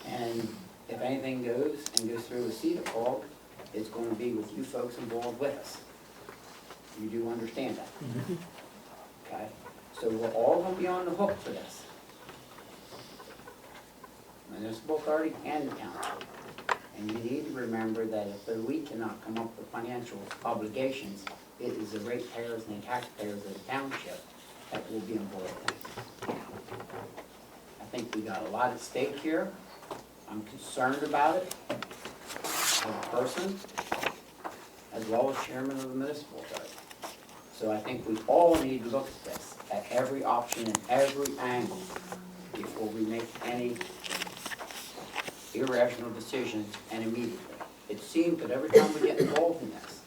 S16: And if anything goes and goes through a Cedar Cog, it's going to be with you folks involved with us. You do understand that? Okay? So we're all going to be on the hook for this. Municipal authority and the township. And you need to remember that if we cannot come up with financial obligations, it is the ratepayers and the taxpayers of the township that will be involved in. I think we got a lot at stake here. I'm concerned about it as a person, as well as chairman of the municipal authority. So I think we all need to look at this, at every option and every angle, before we make any irrational decisions and immediately. It seems that every time we get involved in this,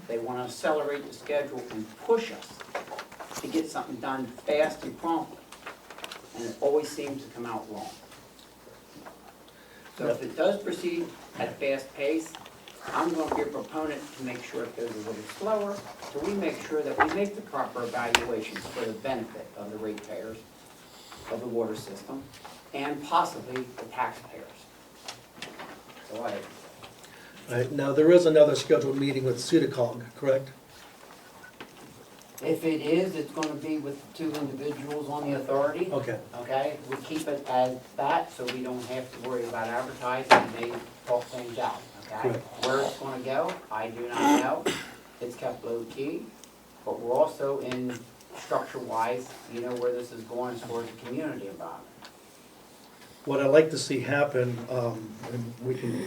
S16: they want to accelerate the schedule and push us to get something done fast and promptly. And it always seems to come out wrong. So if it does proceed at a fast pace, I'm going to be a proponent to make sure it goes a little slower, so we make sure that we make the proper evaluations for the benefit of the ratepayers of the water system, and possibly the taxpayers. So
S9: All right, now there is another scheduled meeting with Sudacog, correct?
S16: if it is, it's going to be with the 2 individuals on the authority.
S9: Okay.
S16: Okay, we keep it as that, so we don't have to worry about advertising, and they talk things out, okay?
S9: Correct.
S16: Where it's gonna go, I do not know, it's kept low key, but we're also in structure-wise, you know where this is going as far as the community environment.
S1: What I'd like to see happen, and we can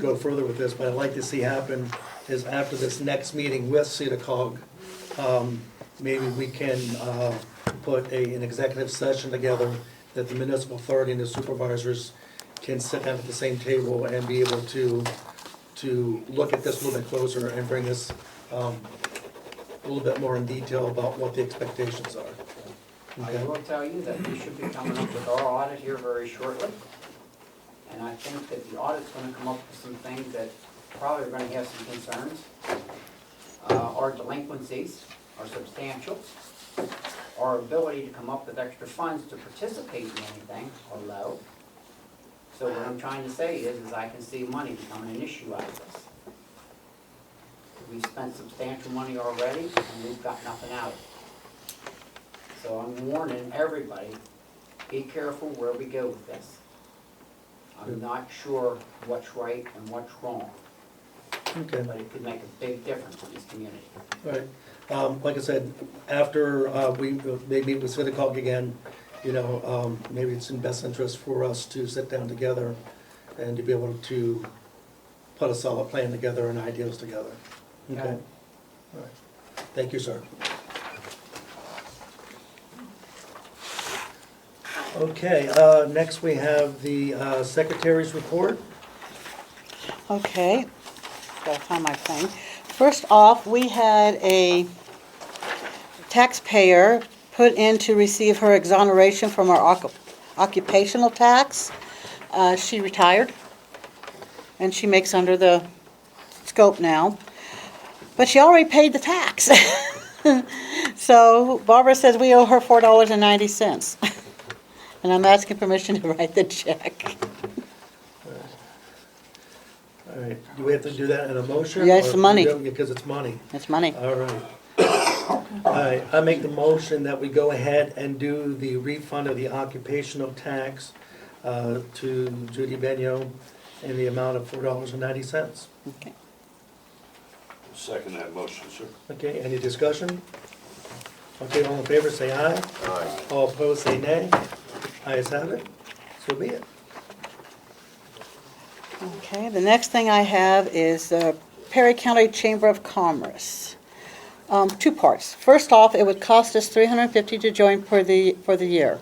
S1: go further with this, but I'd like to see happen is after this next meeting with Sudacog, maybe we can put an executive session together that the municipal authority and the supervisors can sit down at the same table and be able to look at this a little bit closer and bring us a little bit more in detail about what the expectations are.
S16: I will tell you that we should be coming up with our audit here very shortly. And I think that the audit's gonna come up with some things that probably are gonna have some concerns. Our delinquencies are substantial. Our ability to come up with extra funds to participate in anything are low. So what I'm trying to say is I can see money becoming an issue out of this. We've spent substantial money already and we've got nothing out of it. So I'm warning everybody, be careful where we go with this. I'm not sure what's right and what's wrong.
S1: Okay.
S16: But it could make a big difference in this community.
S1: All right. Like I said, after they meet with Sudacog again, maybe it's in best interest for us to sit down together and to be able to put a solid plan together and ideas together. Okay?
S16: Okay.
S1: All right. Thank you, sir. Okay, next we have the secretary's report.
S2: Okay, gotta find my thing. First off, we had a taxpayer put in to receive her exoneration from our occupational tax. She retired, and she makes under the scope now, but she already paid the tax. So Barbara says we owe her $4.90, and I'm asking permission to write the check.
S1: All right, do we have to do that in a motion?
S2: Yeah, it's
S1: or-
S2: money.
S1: Because it's money.
S2: It's money.
S1: All right. All right, I make the motion that we go ahead and do the refund of the occupational tax to Judy Benyo in the amount of $4.90.
S2: Okay.
S10: Second that motion, sir.
S1: Okay, any discussion? Okay, all in favor, say aye.
S3: Aye.
S1: All opposed, say nay. Ayes have it. So be it.
S2: Okay, the next thing I have is the Perry County Chamber of Commerce. Two parts. First off, it would cost us $350 to join for the year.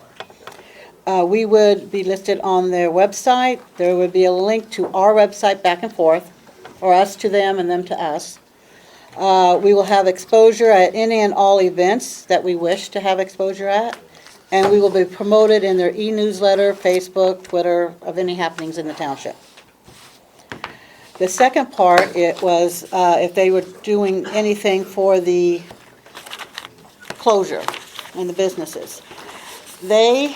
S2: We would be listed on their website. There would be a link to our website back and forth, or us to them and them to us. We will have exposure at any and all events that we wish to have exposure at, and we will be promoted in their e-newsletter, Facebook, Twitter, of any happenings in the township. The second part, it was if they were doing anything for the closure and the businesses. They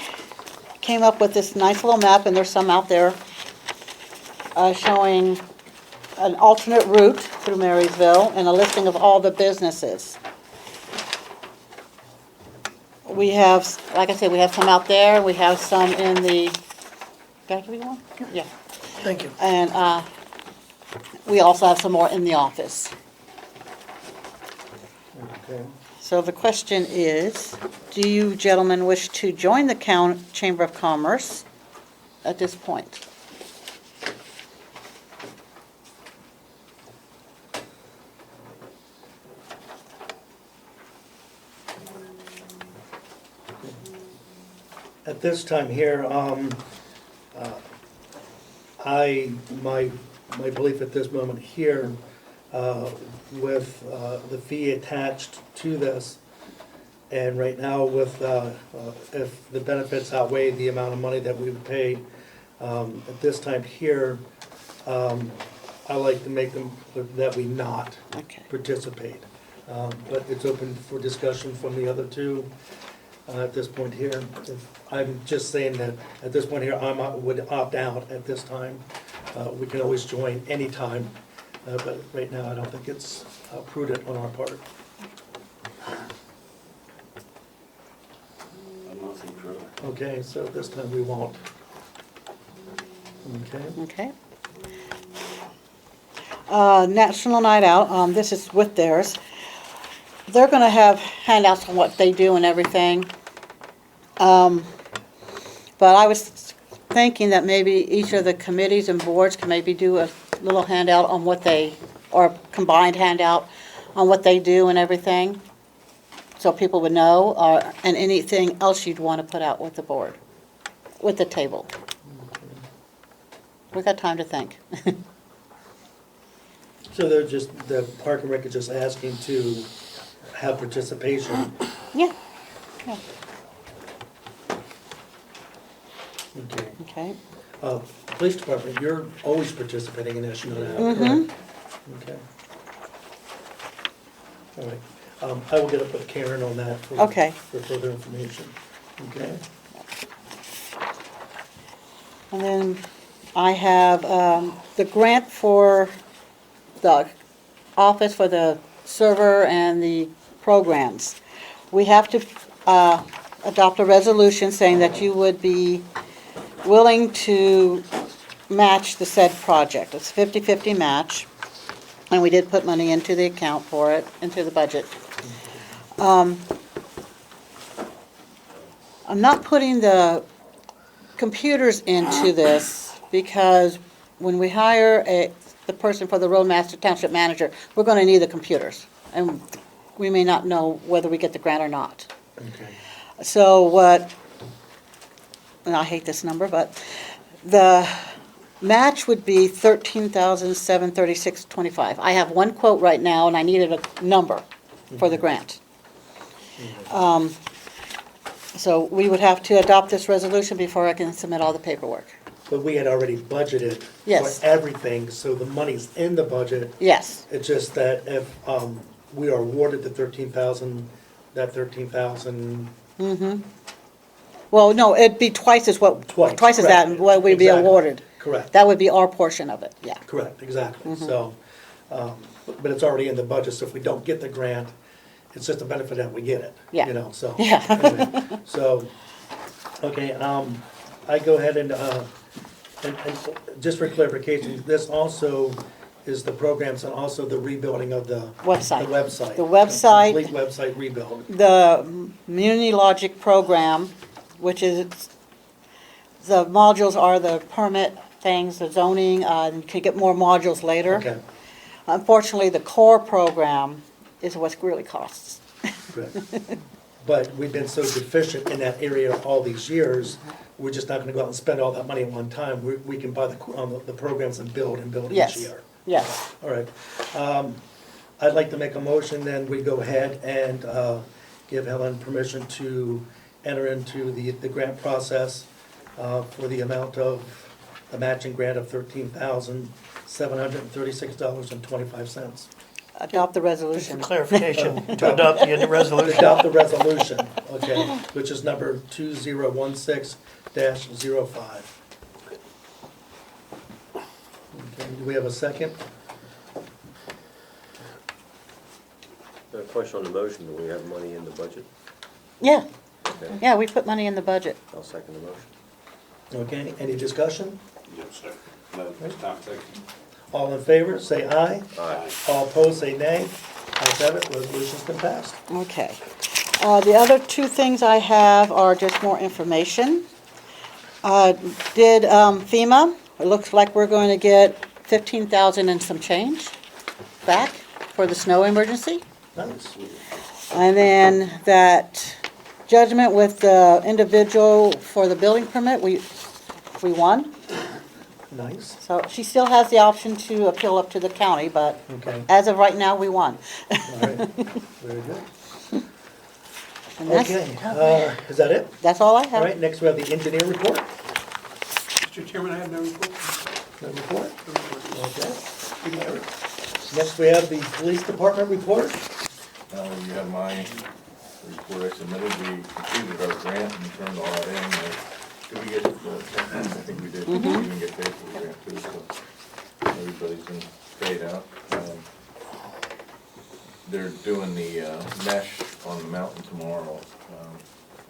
S2: came up with this nice little map, and there's some out there showing an alternate route through Marysville and a listing of all the businesses. We have, like I said, we have some out there, we have some in the, can I give you one? Yeah.
S9: Thank you.
S2: And we also have some more in the office.
S1: Okay.
S2: So the question is, do you gentlemen wish to join the Chamber of Commerce at this point?
S1: At this time here, my belief at this moment here, with the fee attached to this, and right now with, if the benefits outweigh the amount of money that we would pay, at this time here, I like to make them, that we not participate. But it's open for discussion from the other two. At this point here, I'm just saying that at this point here, would opt out at this time. We can always join anytime, but right now I don't think it's prudent on our part. Okay, so this time we won't. Okay.
S2: Okay. National Night Out, this is with theirs. They're gonna have handouts on what they do and everything. But I was thinking that maybe each of the committees and boards can maybe do a little handout on what they, or a combined handout on what they do and everything, so people would know, and anything else you'd want to put out with the board, with the table. We got time to think.
S1: So they're just, the Park and Rec is just asking to have participation.
S2: Yeah. Yeah.
S1: Okay.
S2: Okay.
S1: Police Department, you're always participating in this, you know that,
S2: Mhm.
S1: correct? Okay. All right. I will get up with Karen on that for
S2: Okay.
S1: for further information. Okay?
S2: And then I have the grant for the office for the server and the programs. We have to adopt a resolution saying that you would be willing to match the said project. It's 50-50 match, and we did put money into the account for it, into the budget. I'm not putting the computers into this because when we hire the person for the roadmaster township manager, we're going to need the computers, and we may not know whether we get the grant or not.
S1: Okay.
S2: So what, and I hate this number, but the Match would be $13,736.25. I have one quote right now, and I needed a number for the grant. So we would have to adopt this resolution before I can submit all the paperwork.
S1: But we had already budgeted
S2: Yes.
S1: for everything, so the money's in the budget.
S2: Yes.
S1: It's just that if we are awarded the 13,000, that 13,000,
S2: Mm-hmm. Well, no, it'd be twice as what,
S1: Twice,
S2: twice as that,
S1: correct.
S2: what we'd be
S1: Exactly.
S2: awarded.
S1: correct,
S2: That would be our portion of it, yeah.
S1: correct, exactly.
S2: Mhm.
S1: So, but it's already in the budget, so if we don't get the grant, it's just a benefit that we get it.
S2: Yeah.
S1: You know, so.
S2: Yeah.
S1: anyway. So, okay, I go ahead and just for clarification, this also is the programs and also the rebuilding of the
S2: Website.
S1: The website.
S2: The website.
S1: Complete website rebuild.
S2: The Community Logic program, which is, the modules are the permit things, the zoning, you can get more modules later.
S1: Okay,
S2: Unfortunately, the core program is what really costs.
S1: good. But we've been so deficient in that area all these years, we're just not gonna go out and spend all that money at one time. We can buy the programs and build each
S2: Yes.
S1: year.
S2: Yes.
S1: All right. I'd like to make a motion, then we go ahead and give Helen permission to enter into the grant process for the amount of, a matching grant of $13,736.25.
S2: Adopt the
S9: Just for
S2: resolution.
S9: clarification, to adopt the resolution.
S1: Adopt the resolution, okay, which is number 2016-05. Okay, do we have a second?
S3: A question on the motion, do we have money in the budget?
S2: Yeah,
S3: Okay,
S2: yeah, we put money in the budget.
S3: I'll second the motion.
S1: Okay, any discussion?
S10: Yes, sir. No, it's time, thank you.
S1: All in favor, say aye.
S3: Aye.
S1: All opposed, say nay. Ayes have it, resolution's been passed.
S2: Okay. The other two things I have are just more information. Did FEMA, it looks like we're going to get 15,000 and some change back for the snow emergency.
S1: Nice.
S2: And then that judgment with the individual for the building permit, we won.
S1: Nice,
S2: So she still has the option to appeal up to the county, but
S1: okay,
S2: as of right now, we won.
S1: all right, very good.
S2: And that's-
S1: Okay, is that it?
S2: That's all I
S1: All
S2: have.
S1: right, next we have the engineer report.
S14: Mr. Chairman, I have no report.
S1: No report? Okay. Next we have the police department report.
S10: You have my report I submitted, we completed our grant and turned all that in. Did we get, I think we did, we didn't get paid for the grant too, so everybody's been paid out. They're doing the mesh on the mountain tomorrow,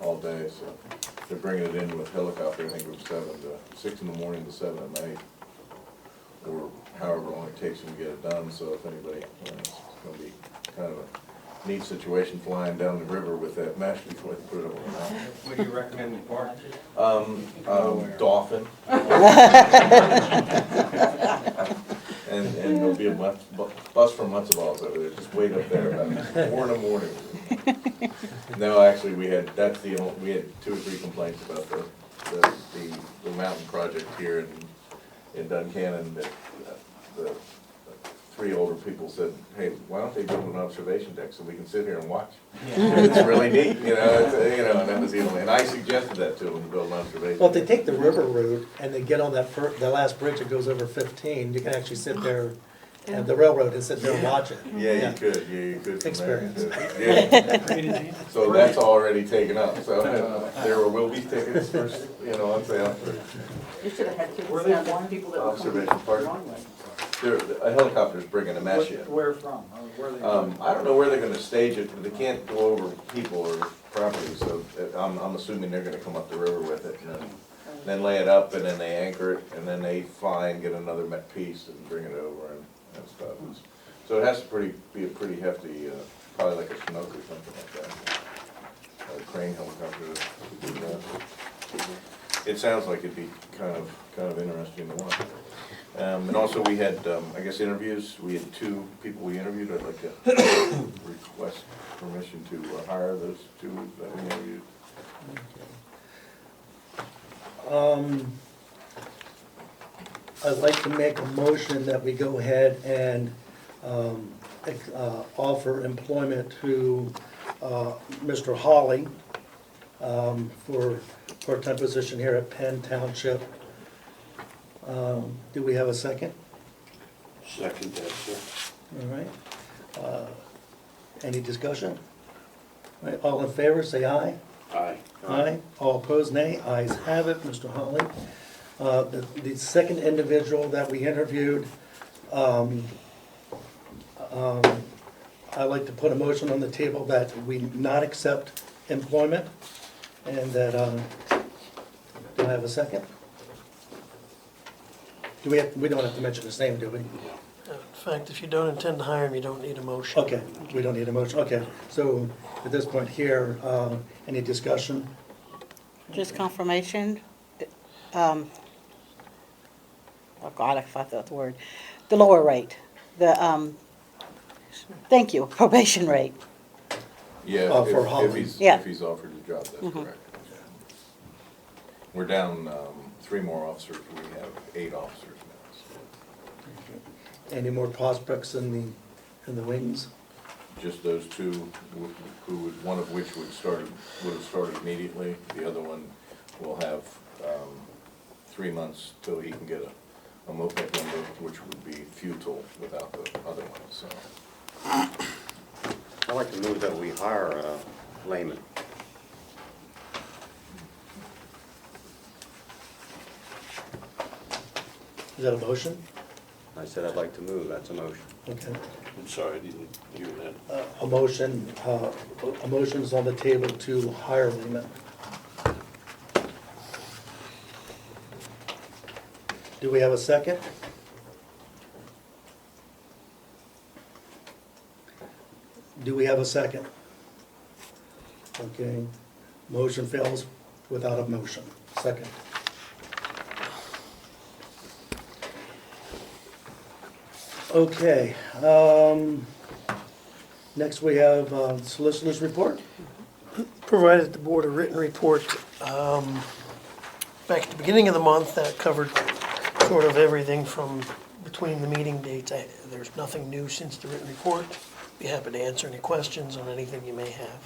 S10: all day, so they're bringing it in with helicopter, I think from 6 in the morning to 7 at night, or however long it takes them to get it done, so if anybody, it's gonna be kind of a neat situation flying down the river with that mesh before they put it over the mountain.
S16: What do you recommend in park?
S10: Dolphin. And there'll be a bus from Munsabals over there, just wait up there about 4 in the morning. No, actually, we had 2 or 3 complaints about the mountain project here in Duncannon, that the 3 older people said, hey, why don't they build an observation deck so we can sit here and watch? It's really neat, and that was the only, and I suggested that to them, to build an observation.
S1: Well, if they take the river route and they get on the last bridge that goes over 15, you can actually sit there and the railroad and sit there and watch it.
S10: Yeah, you could from there.
S1: Experience.
S10: Yeah. So that's already taken up, so there will be tickets for, on sale for
S11: You should have had people
S16: Were
S11: stand
S16: there
S11: one people that were
S10: observation
S11: coming
S10: park.
S11: the wrong way.
S10: A helicopter's bringing a mesh in.
S16: Where from? Where are they?
S10: I don't know where they're gonna stage it, but they can't go over people or property, so I'm assuming they're gonna come up the river with it and then lay it up, and then they anchor it, and then they fly and get another piece and bring it over and stuff. So it has to be a pretty hefty, probably like a Chinook or something like that. A crane helicopter to do that. It sounds like it'd be kind of interesting to watch. And also we had, I guess, interviews. We had 2 people we interviewed. I'd like to request permission to hire those 2 that we interviewed.
S1: I'd like to make a motion that we go ahead and offer employment to Mr. Hawley for part-time position here at Penn Township. Do we have a second?
S17: Second that, sir.
S1: All right. Any discussion? All right, all in favor, say aye.
S17: Aye.
S1: Aye. All opposed, nay. Ayes have it, Mr. Hawley. The second individual that we interviewed, I'd like to put a motion on the table that we not accept employment, and that, do I have a second? We don't have to mention his name, do we?
S9: In fact, if you don't intend to hire him, you don't need a motion.
S1: Okay, we don't need a motion, okay. So at this point here, any discussion?
S11: Just confirmation. Oh God, I forgot the word. The lower rate, thank you, probation rate.
S10: Yeah,
S1: for
S10: if
S1: Holland.
S10: he's,
S11: Yeah.
S10: if he's offered the job, that's
S11: Mhm.
S10: correct. We're down 3 more officers, we have 8 officers now.
S1: Any more prospects in the wings?
S10: Just those 2, who would, one of which would have started immediately. The other one will have 3 months till he can get a moped number, which would be futile without the other one, so.
S3: I'd like to move that we hire a layman.
S1: Is that a motion?
S3: I said I'd like to move, that's a motion.
S1: Okay.
S17: I'm sorry, I didn't hear that.
S1: A motion is on the table to hire Lehman. Do we have a second? Do we have a second? Okay. Motion fails without a motion. Second. Okay, next we have solicitor's report.
S9: Provided the board a written report back at the beginning of the month that covered sort of everything from between the meeting dates. There's nothing new since the written report. Be happy to answer any questions on anything you may have.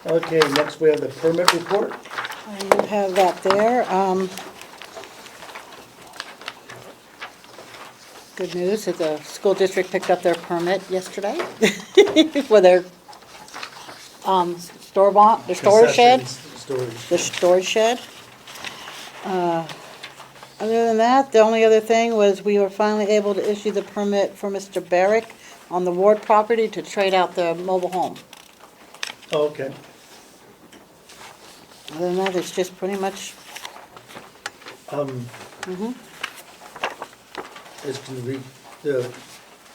S1: Okay, next we have the permit report.
S11: You have that there. Good news is the school district picked up their permit yesterday for their storage shed.
S1: Storage.
S11: The storage shed. Other than that, the only other thing was we were finally able to issue the permit for Mr. Barrick on the Ward property to trade out the mobile home.
S1: Oh, okay.
S11: Other than that, it's just pretty much,
S1: Is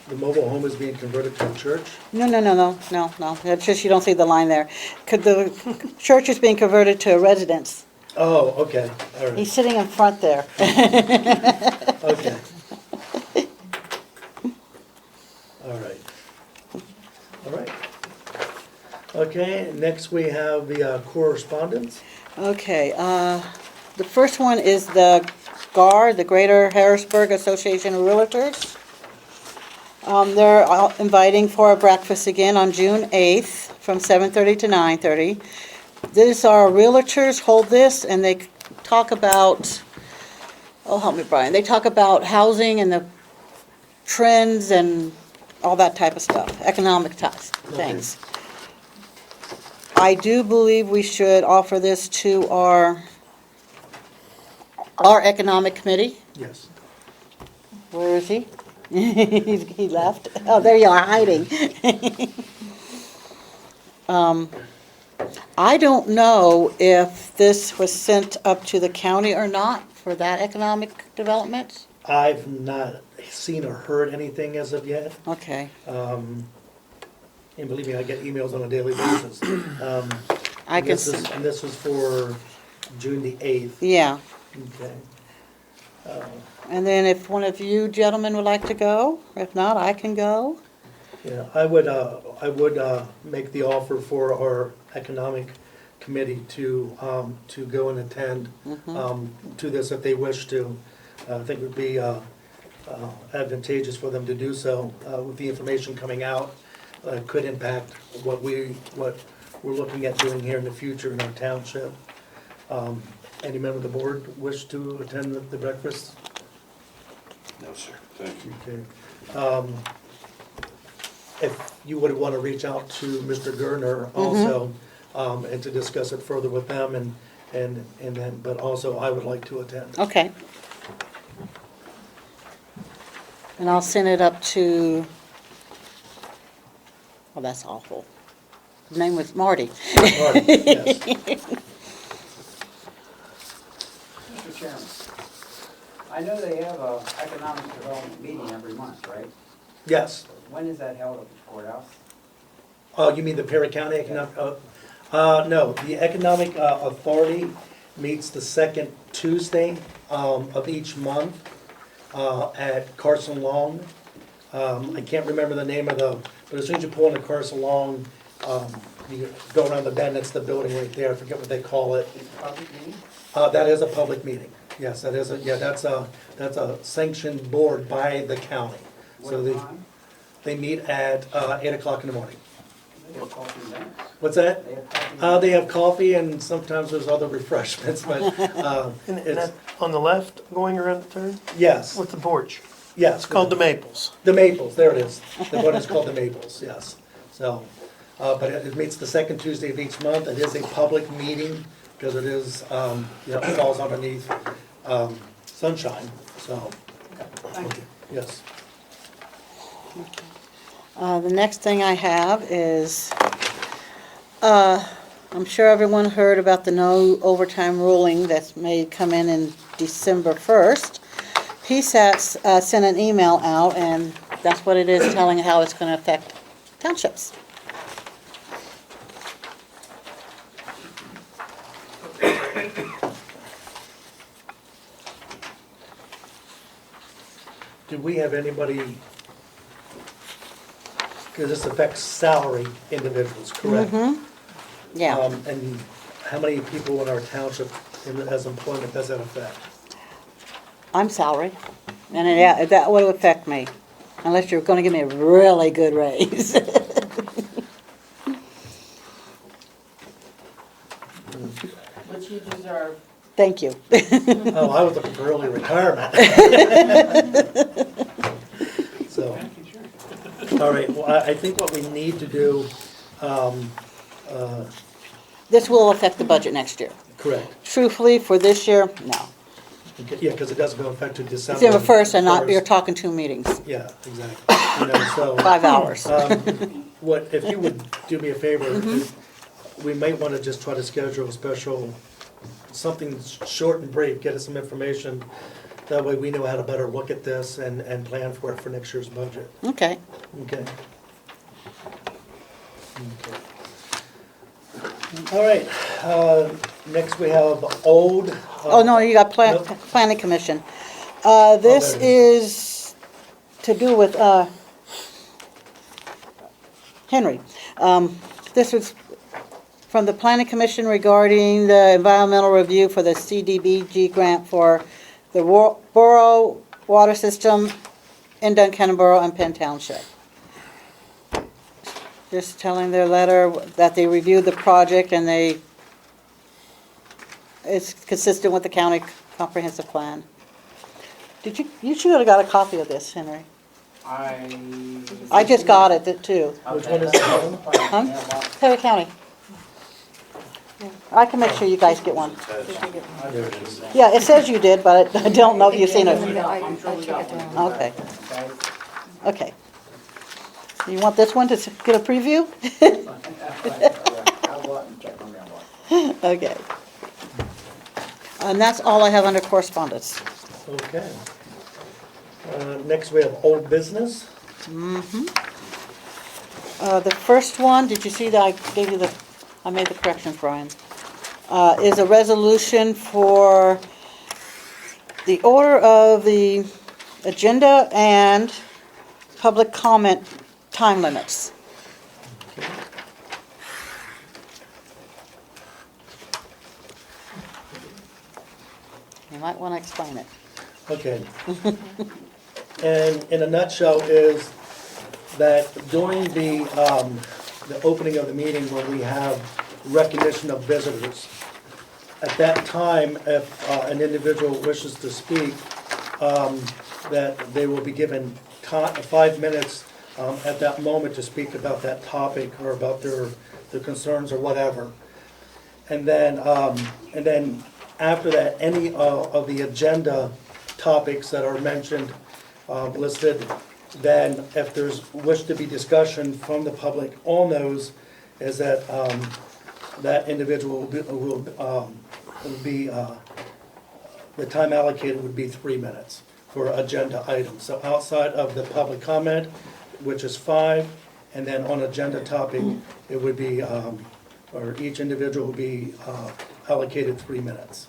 S1: the mobile home is being converted to a church?
S11: no. It's just you don't see the line there. Could the church is being converted to a residence.
S1: Oh, okay, all right,
S11: He's sitting in front there.
S1: okay. All right. All right. Okay, next we have the correspondence.
S11: Okay, the first one is the GAR, the Greater Harrisburg Association of Realtors. They're inviting for a breakfast again on June 8th from 7:30 to 9:30. These are realtors hold this, and they talk about, oh, help me, Brian, they talk about housing and the trends and all that type of stuff, economic things. I do believe we should offer this to our economic committee.
S1: Yes.
S11: Where is he? He left. Oh, there you are, hiding. I don't know if this was sent up to the county or not for that economic development.
S1: I've not seen or heard anything as of yet.
S11: Okay.
S1: And believe me, I get emails on a daily basis.
S11: I can
S1: And this is for June the 8th.
S11: Yeah.
S1: Okay.
S11: And then if one of you gentlemen would like to go, if not, I can go.
S1: Yeah, I would make the offer for our economic committee to go and attend to this if they wish to. I think it would be advantageous for them to do so with the information coming out. Could impact what we're looking at doing here in the future in our township. Any member of the board wish to attend the breakfast?
S17: No, sir, thank you.
S1: Okay. If you would want to reach out to Mr. Gerner also, and to discuss it further with them, and then, but also I would like to attend.
S11: Okay. And I'll send it up to, oh, that's awful. His name was Marty.
S1: Marty, yes.
S16: Mr. Chairman, I know they have a economic development meeting every month, right?
S1: Yes.
S16: When is that held at the courthouse?
S1: Oh, you mean the Perry County Economic, no, the Economic Authority meets the second Tuesday of each month at Carson Long. I can't remember the name of but as soon as you pull into Carson Long, you go around the bend, it's the building right there, I forget what they call it.
S16: It's a public meeting?
S1: That is a public meeting, yes, that is that's a sanctioned board by the county. So
S16: What time?
S1: they meet at 8 o'clock in the morning.
S16: They have coffee there?
S1: What's that?
S16: They have coffee?
S1: They have coffee and sometimes there's other refreshments, but
S9: And
S1: it's,
S9: that on the left, going around the turn,
S1: yes,
S9: with the porch.
S1: yes.
S9: It's called the Maples.
S1: The Maples, there it is. The one is called the Maples, yes. So, but it meets the second Tuesday of each month. It is a public meeting because it is, it falls underneath sunshine, so.
S16: Thank you.
S1: Yes.
S11: The next thing I have is, I'm sure everyone heard about the no overtime ruling that's may come in December 1st. PSAT sent an email out, and that's what it is, telling how it's going to affect townships.
S1: Did we have anybody, because this affects salary individuals, correct?
S11: Yeah.
S1: And how many people in our township as employment does that affect?
S11: I'm salary, and yeah, that would affect me, unless you're going to give me a really good raise.
S16: Which you deserve.
S11: Thank you.
S1: Oh, I was looking for early retirement. So, all right, well, I think what we need to do,
S11: This will affect the budget next year.
S1: correct,
S11: Truthfully, for this year, no.
S1: yeah, because it doesn't go effective December.
S11: December 1st, and not, you're
S1: 1st.
S11: talking 2 meetings,
S1: Yeah, exactly. So,
S11: 5 hours.
S1: what, if you would do me a favor,
S11: Mm-hmm.
S1: we might want to just try to schedule a special, something short and brief, get us some information. That way we know how to better look at this and plan for it for next year's budget.
S11: Okay.
S1: Okay. Okay. All right, next we have old.
S11: Oh, no, you got
S1: Nope.
S11: planning commission. This
S1: there it
S11: is to do with, Henry. This was from the planning commission regarding the environmental review for the CDBG grant for the borough water system in Duncannon Borough and Penn Township. Just telling their letter that they reviewed the project and it's consistent with the county comprehensive plan. You should have got a copy of this, Henry. I just got it too.
S1: Which one is that one?
S11: Huh? Perry County. I can make sure you guys get one.
S1: There it is.
S11: Yeah, it says you did, but I don't know if you've seen it.
S15: I took it down.
S11: Okay, okay. You want this one to get a preview?
S16: I'll go out and check on that one.
S11: Okay. And that's all I have under correspondence.
S1: Okay. Next we have old business.
S11: The first one, did you see that I gave you I made the corrections, Brian, is a resolution for the order of the agenda and public comment time limits. You might want to explain it.
S1: Okay. And in a nutshell is that during the opening of the meeting when we have recognition of visitors, at that time, if an individual wishes to speak, that they will be given 5 minutes at that moment to speak about that topic or about their concerns or whatever. And then after that, any of the agenda topics that are mentioned, listed, then if there's wish to be discussion from the public on those, is that that individual will be the time allocated would be 3 minutes for agenda items. So outside of the public comment, which is 5, and then on agenda topic, it would be, or each individual will be allocated 3 minutes.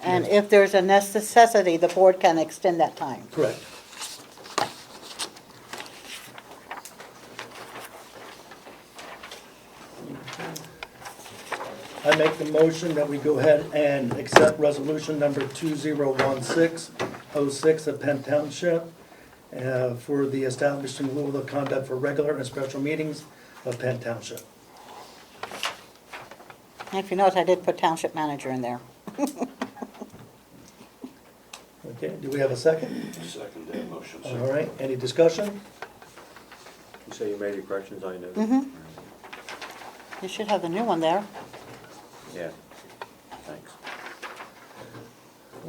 S11: And if there's a necessity, the board can extend that time.
S1: Correct. I make the motion that we go ahead and accept resolution number 2016-06 of Penn Township for the establishing rule of conduct for regular and special meetings of Penn Township.
S11: And if you notice, I did put township manager in there.
S1: Okay, do we have a second?
S17: Second that motion, sir.
S1: All right, any discussion?
S3: You say you made your corrections, I know.
S11: Mm-hmm. You should have the new one there.
S3: Yeah, thanks.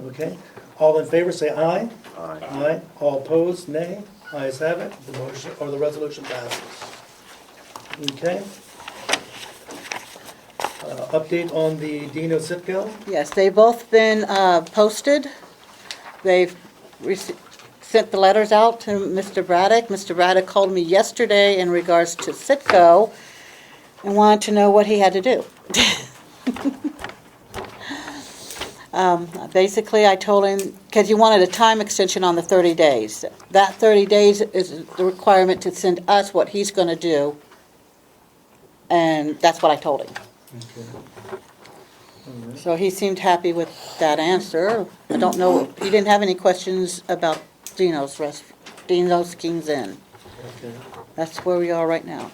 S1: Okay, all in favor say aye.
S3: Aye.
S1: Aye. All opposed, nay. Ayes have it, the motion, or the resolution passes. Okay. Update on the Dino Sitco?
S11: Yes, they've both been posted. They've sent the letters out to Mr. Braddock. Mr. Braddock called me yesterday in regards to Sitco and wanted to know what he had to do. Basically, I told him, because he wanted a time extension on the 30 days. That 30 days is the requirement to send us what he's going to do, and that's what I told him. So he seemed happy with that answer. I don't know, he didn't have any questions about Dino's King's Inn.
S1: Okay.
S11: That's where we are right now.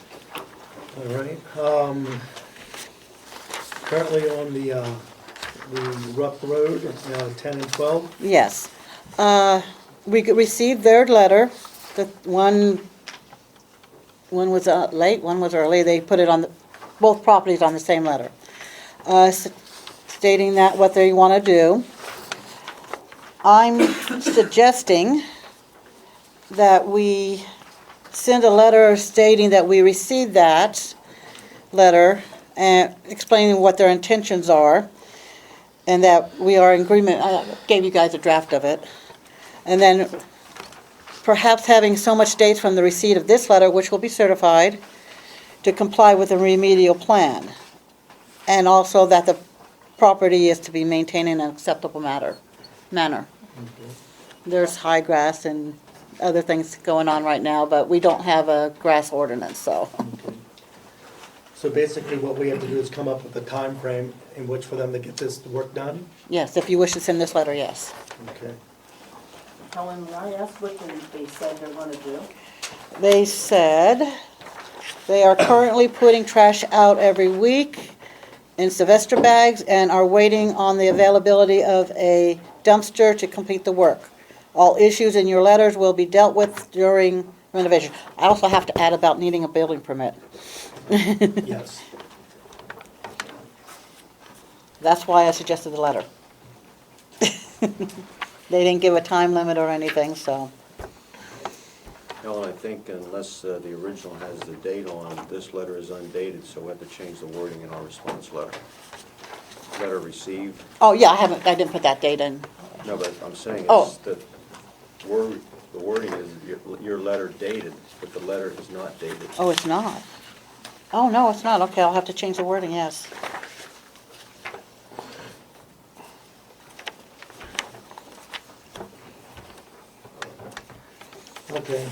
S1: All right. Currently on the Rupp Road, 10 and 12.
S11: Yes. We received their letter. The one was late, one was early. They put it on both properties on the same letter, stating that what they want to do. I'm suggesting that we send a letter stating that we received that letter and explaining what their intentions are, and that we are in agreement. I gave you guys a draft of it. And then perhaps having so much dates from the receipt of this letter, which will be certified, to comply with the remedial plan. And also that the property is to be maintained in an acceptable manner. There's high grass and other things going on right now, but we don't have a grass ordinance, so.
S1: So basically what we have to do is come up with a time frame in which for them to get this work done?
S11: Yes, if you wish to send this letter, yes.
S1: Okay.
S2: Helen, may I ask what they said they're going to do?
S11: They said they are currently putting trash out every week in Sylvester bags and are waiting on the availability of a dumpster to complete the work. All issues in your letters will be dealt with during renovation. I also have to add about needing a building permit.
S1: Yes.
S11: That's why I suggested the letter. They didn't give a time limit or anything, so.
S3: Helen, I think unless the original has the date on, this letter is undated, so we have to change the wording in our response letter. Letter received.
S11: Oh, yeah, I didn't put that date in.
S3: No, but I'm saying
S11: Oh.
S3: it's the wording is your letter dated, but the letter is not dated.
S11: Oh, it's not? Oh, no, it's not. Okay, I'll have to change the wording, yes.
S1: Okay.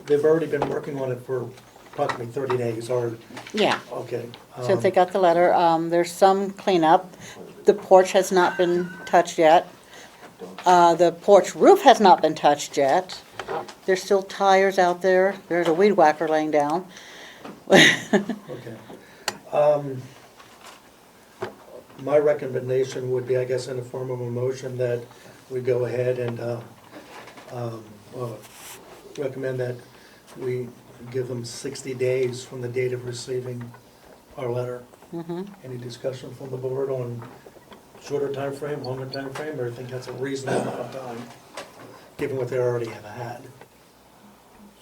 S1: They've already been working on it for approximately 30 days, or,
S11: Yeah.
S1: okay.
S11: So if they got the letter, there's some cleanup. The porch has not been touched yet. The porch roof has not been touched yet. There's still tires out there. There's a weed whacker laying down.
S1: Okay. My recommendation would be, I guess, in the form of a motion, that we go ahead and recommend that we give them 60 days from the date of receiving our letter. Any discussion from the board on shorter time frame, longer time frame, or I think that's a reasonable amount of time, given what they already have had?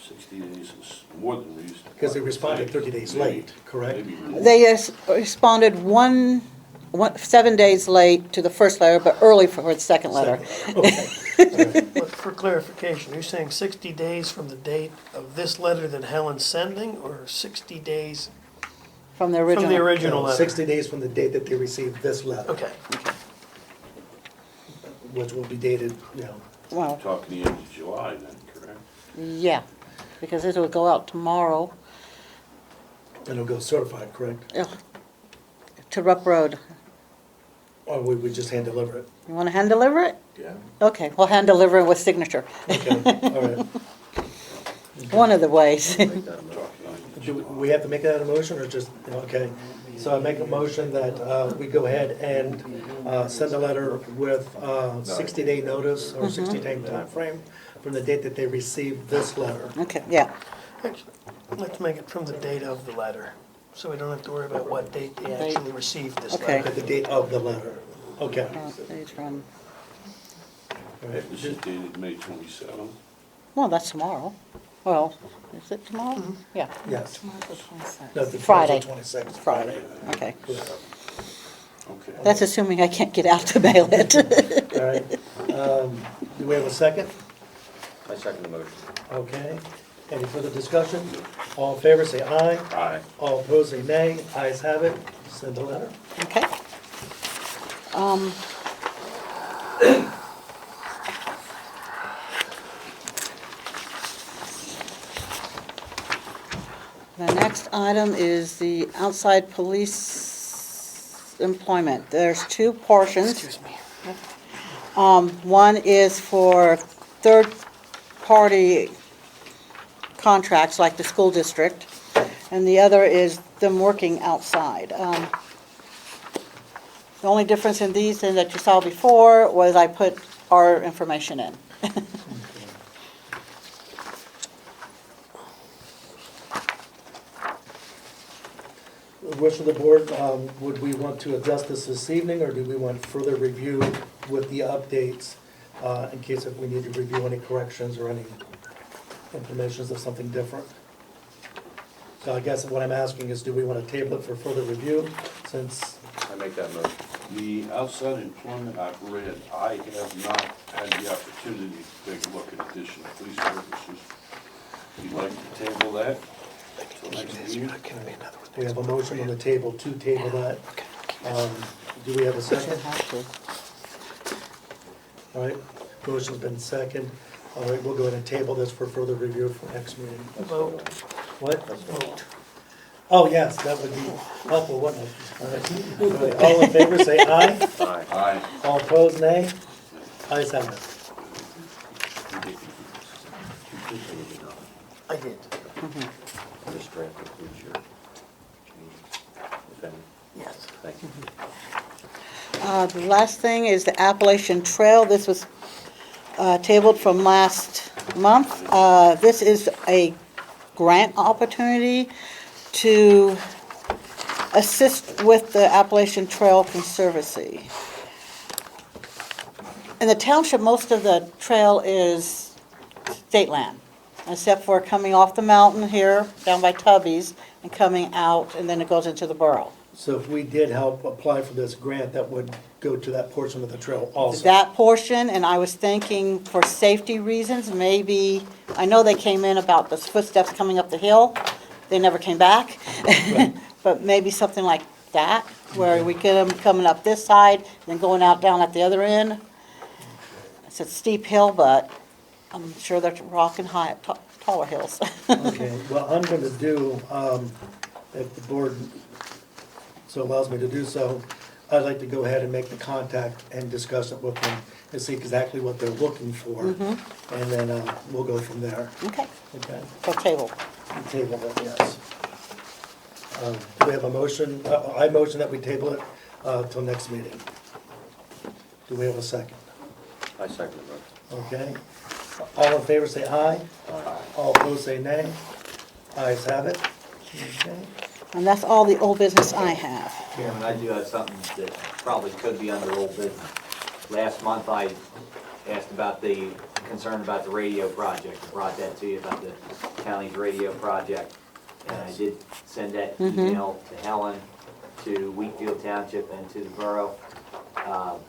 S17: 60 days is more than reasonable.
S1: Because they responded 30 days late, correct?
S17: Maybe more.
S11: They responded 7 days late to the first letter, but early for the second letter.
S1: Okay.
S9: But for clarification, you're saying 60 days from the date of this letter that Helen's sending, or 60 days
S11: From the original.
S9: from the original letter?
S1: 60 days from the date that they received this letter,
S9: Okay.
S1: which will be dated, you know,
S11: Well,
S17: Talking the end of July then, correct?
S11: yeah, because this will go out tomorrow
S1: and it'll go certified, correct?
S11: to Rupp Road.
S1: Or would we just hand deliver it?
S11: You want to hand deliver it?
S17: Yeah.
S11: Okay, we'll hand deliver it with signature.
S1: Okay, all right.
S11: One of the ways.
S3: Make that a motion.
S1: Do we have to make that a motion, or just, okay? So I make a motion that we go ahead and send a letter with 60-day notice or 60-day time frame from the date that they received this letter.
S11: Okay, yeah.
S9: Actually, let's make it from the date of the letter, so we don't have to worry about what date they actually received this
S11: Okay.
S9: letter.
S1: Okay, the date of the letter. Okay.
S11: Page from,
S1: All right.
S17: This is dated May 27th.
S11: well, that's tomorrow. Well, is it tomorrow? Yeah.
S1: Yes.
S11: Tomorrow's the 26th.
S1: No, the
S11: Friday.
S1: 26th.
S11: Friday, okay.
S17: Okay.
S11: That's assuming I can't get out to mail it.
S1: All right. Do we have a second?
S3: I second the motion.
S1: Okay. Any further discussion? All in favor, say aye.
S17: Aye.
S1: All opposed, say nay. Ayes have it. Send the letter.
S11: Okay. The next item is the outside police employment. There's two portions.
S9: Excuse me.
S11: One is for third-party contracts, like the school district, and the other is them working outside. The only difference in these than that you saw before was I put our information in.
S1: Wish of the board, would we want to address this evening, or do we want further review with the updates in case if we need to review any corrections or any informations of something different? So I guess what I'm asking is, do we want to table it for further review, since,
S3: I make that motion.
S17: The outside employment I've read, I have not had the opportunity to take a look at additional police services. If you'd like to table that till next meeting.
S1: we have a motion on the table to table that. Do we have a second? All right, motion's been second. All right, we'll go ahead and table this for further review for next meeting.
S9: Vote.
S1: What? Oh, yes, that would be helpful, wouldn't it? All right. All in favor, say aye.
S3: Aye.
S17: Aye.
S1: All opposed, nay. Ayes have it.
S9: I did.
S3: This draft includes your changes, if any.
S9: Yes.
S3: Thank you.
S11: The last thing is the Appalachian Trail. This was tabled from last month. This is a grant opportunity to assist with the Appalachian Trail Conservancy. In the township, most of the trail is state land, except for coming off the mountain here, down by Tubby's, and coming out, and then it goes into the borough.
S1: So if we did help apply for this grant, that would go to that portion of the trail also?
S11: That portion, and I was thinking for safety reasons, maybe, I know they came in about the footsteps coming up the hill, they never came back.
S1: Right.
S11: But maybe something like that, where we get them coming up this side, then going out down at the other end. It's a steep hill, but I'm sure they're rocking high, taller hills.
S1: Okay, well, I'm going to do, if the board so allows me to do so, I'd like to go ahead and make the contact and discuss it with them and see exactly what they're looking for. And then we'll go from there.
S11: Okay,
S1: Okay?
S11: so table.
S1: Table it, yes. Do we have a motion? I motion that we table it till next meeting. Do we have a second?
S3: I second it.
S1: Okay. All in favor say aye. All opposed say nay. Ayes have it. Okay.
S11: And that's all the old business I have.
S13: Chairman, I do have something that probably could be under old business. Last month, I asked about the concern about the radio project. I brought that to you about the county's radio project. And I did send that email to Helen, to Wheatfield Township, and to the borough. I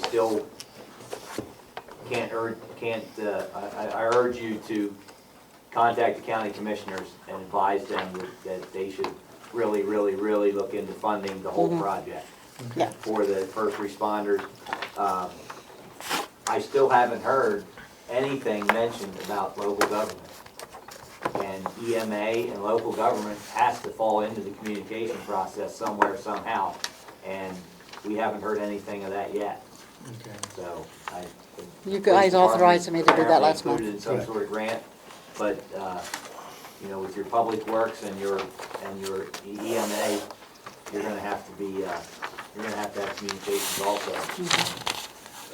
S13: still I urge you to contact the county commissioners and advise them that they should really, really, really look into funding the whole project for the first responders. I still haven't heard anything mentioned about local government. And EMA and local government has to fall into the communication process somewhere, somehow. And we haven't heard anything of that yet.
S1: Okay.
S13: So
S11: You guys authorized me to do that last month.
S13: Included in some sort of grant, but, you know, with your public works and your EMA, you're gonna have to be, you're gonna have to have communications also.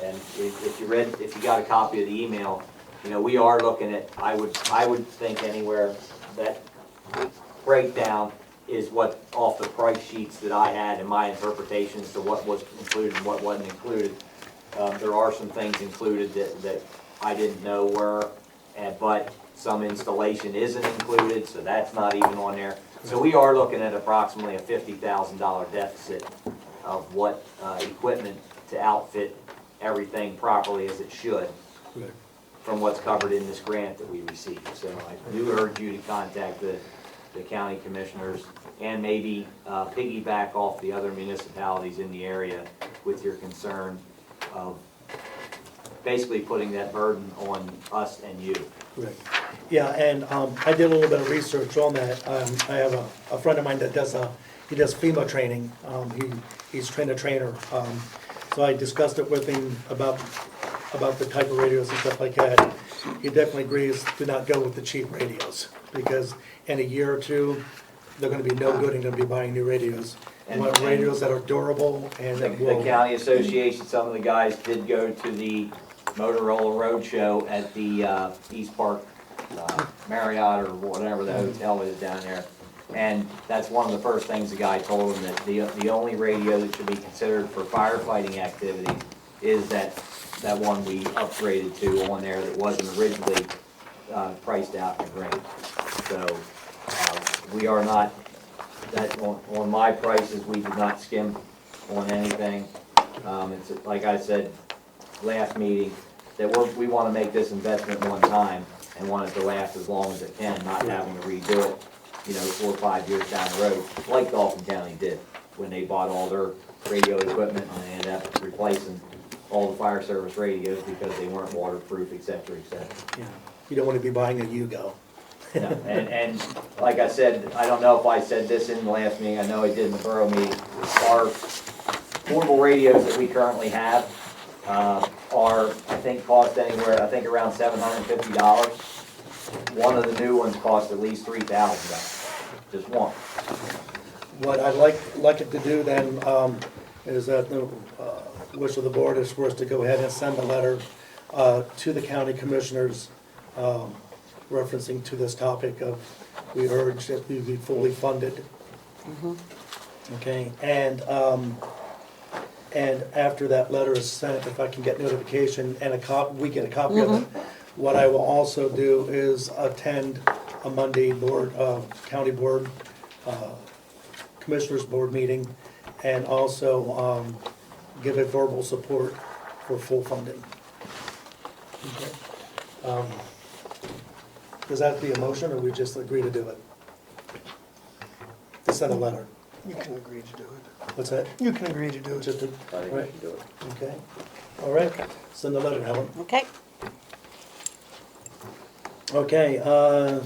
S13: And if you got a copy of the email, you know, we are looking at, I would think anywhere that breakdown is what, off the price sheets that I had and my interpretations to what was included and what wasn't included. There are some things included that I didn't know were, but some installation isn't included, so that's not even on there. So we are looking at approximately a $50,000 deficit of what equipment to outfit everything properly as it should from what's covered in this grant that we received. So I do urge you to contact the county commissioners and maybe piggyback off the other municipalities in the area with your concern of basically putting that burden on us and you.
S1: Correct. Yeah, and I did a little bit of research on that. I have a friend of mine that does FEMA training. He's trained a trainer. So I discussed it with him about the type of radios and stuff like that. He definitely agrees, do not go with the cheap radios, because in a year or two, they're gonna be no good and gonna be buying new radios. You want radios that are durable and that will.
S13: The county association, some of the guys did go to the Motorola Roadshow at the East Park Marriott or whatever the hotel is down there. And that's one of the first things the guy told him, that the only radio that should be considered for firefighting activity is that one we upgraded to on there that wasn't originally priced out in the grant. So we are not, that on my prices, we did not skim on anything. It's like I said last meeting, that we want to make this investment one time and want it to last as long as it can, not having to redo it, you know, 4 or 5 years down the road, like Dauphin County did when they bought all their radio equipment and they ended up replacing all the fire service radios because they weren't waterproof, et cetera, et cetera.
S1: Yeah. You don't want to be buying a Yugo.
S13: No, and like I said, I don't know if I said this in the last meeting, I know I did in the borough meeting, our portable radios that we currently have are, I think, cost anywhere, I think around $750. One of the new ones cost at least $3,000, just one.
S1: What I'd like it to do then is that the wish of the board is for us to go ahead and send a letter to the county commissioners referencing to this topic of, we urge that we be fully funded. Okay, and after that letter is sent, if I can get notification and we get a copy of it, what I will also do is attend a Monday county board, commissioners board meeting, and also give a verbal support for full funding. Okay. Does that have to be a motion, or we just agree to do it? To send a letter?
S9: You can agree to do it.
S1: What's that?
S9: You can agree to do it.
S1: Just to,
S3: I think we can do it.
S1: okay. All right, send the letter, Helen.
S11: Okay.
S1: Okay,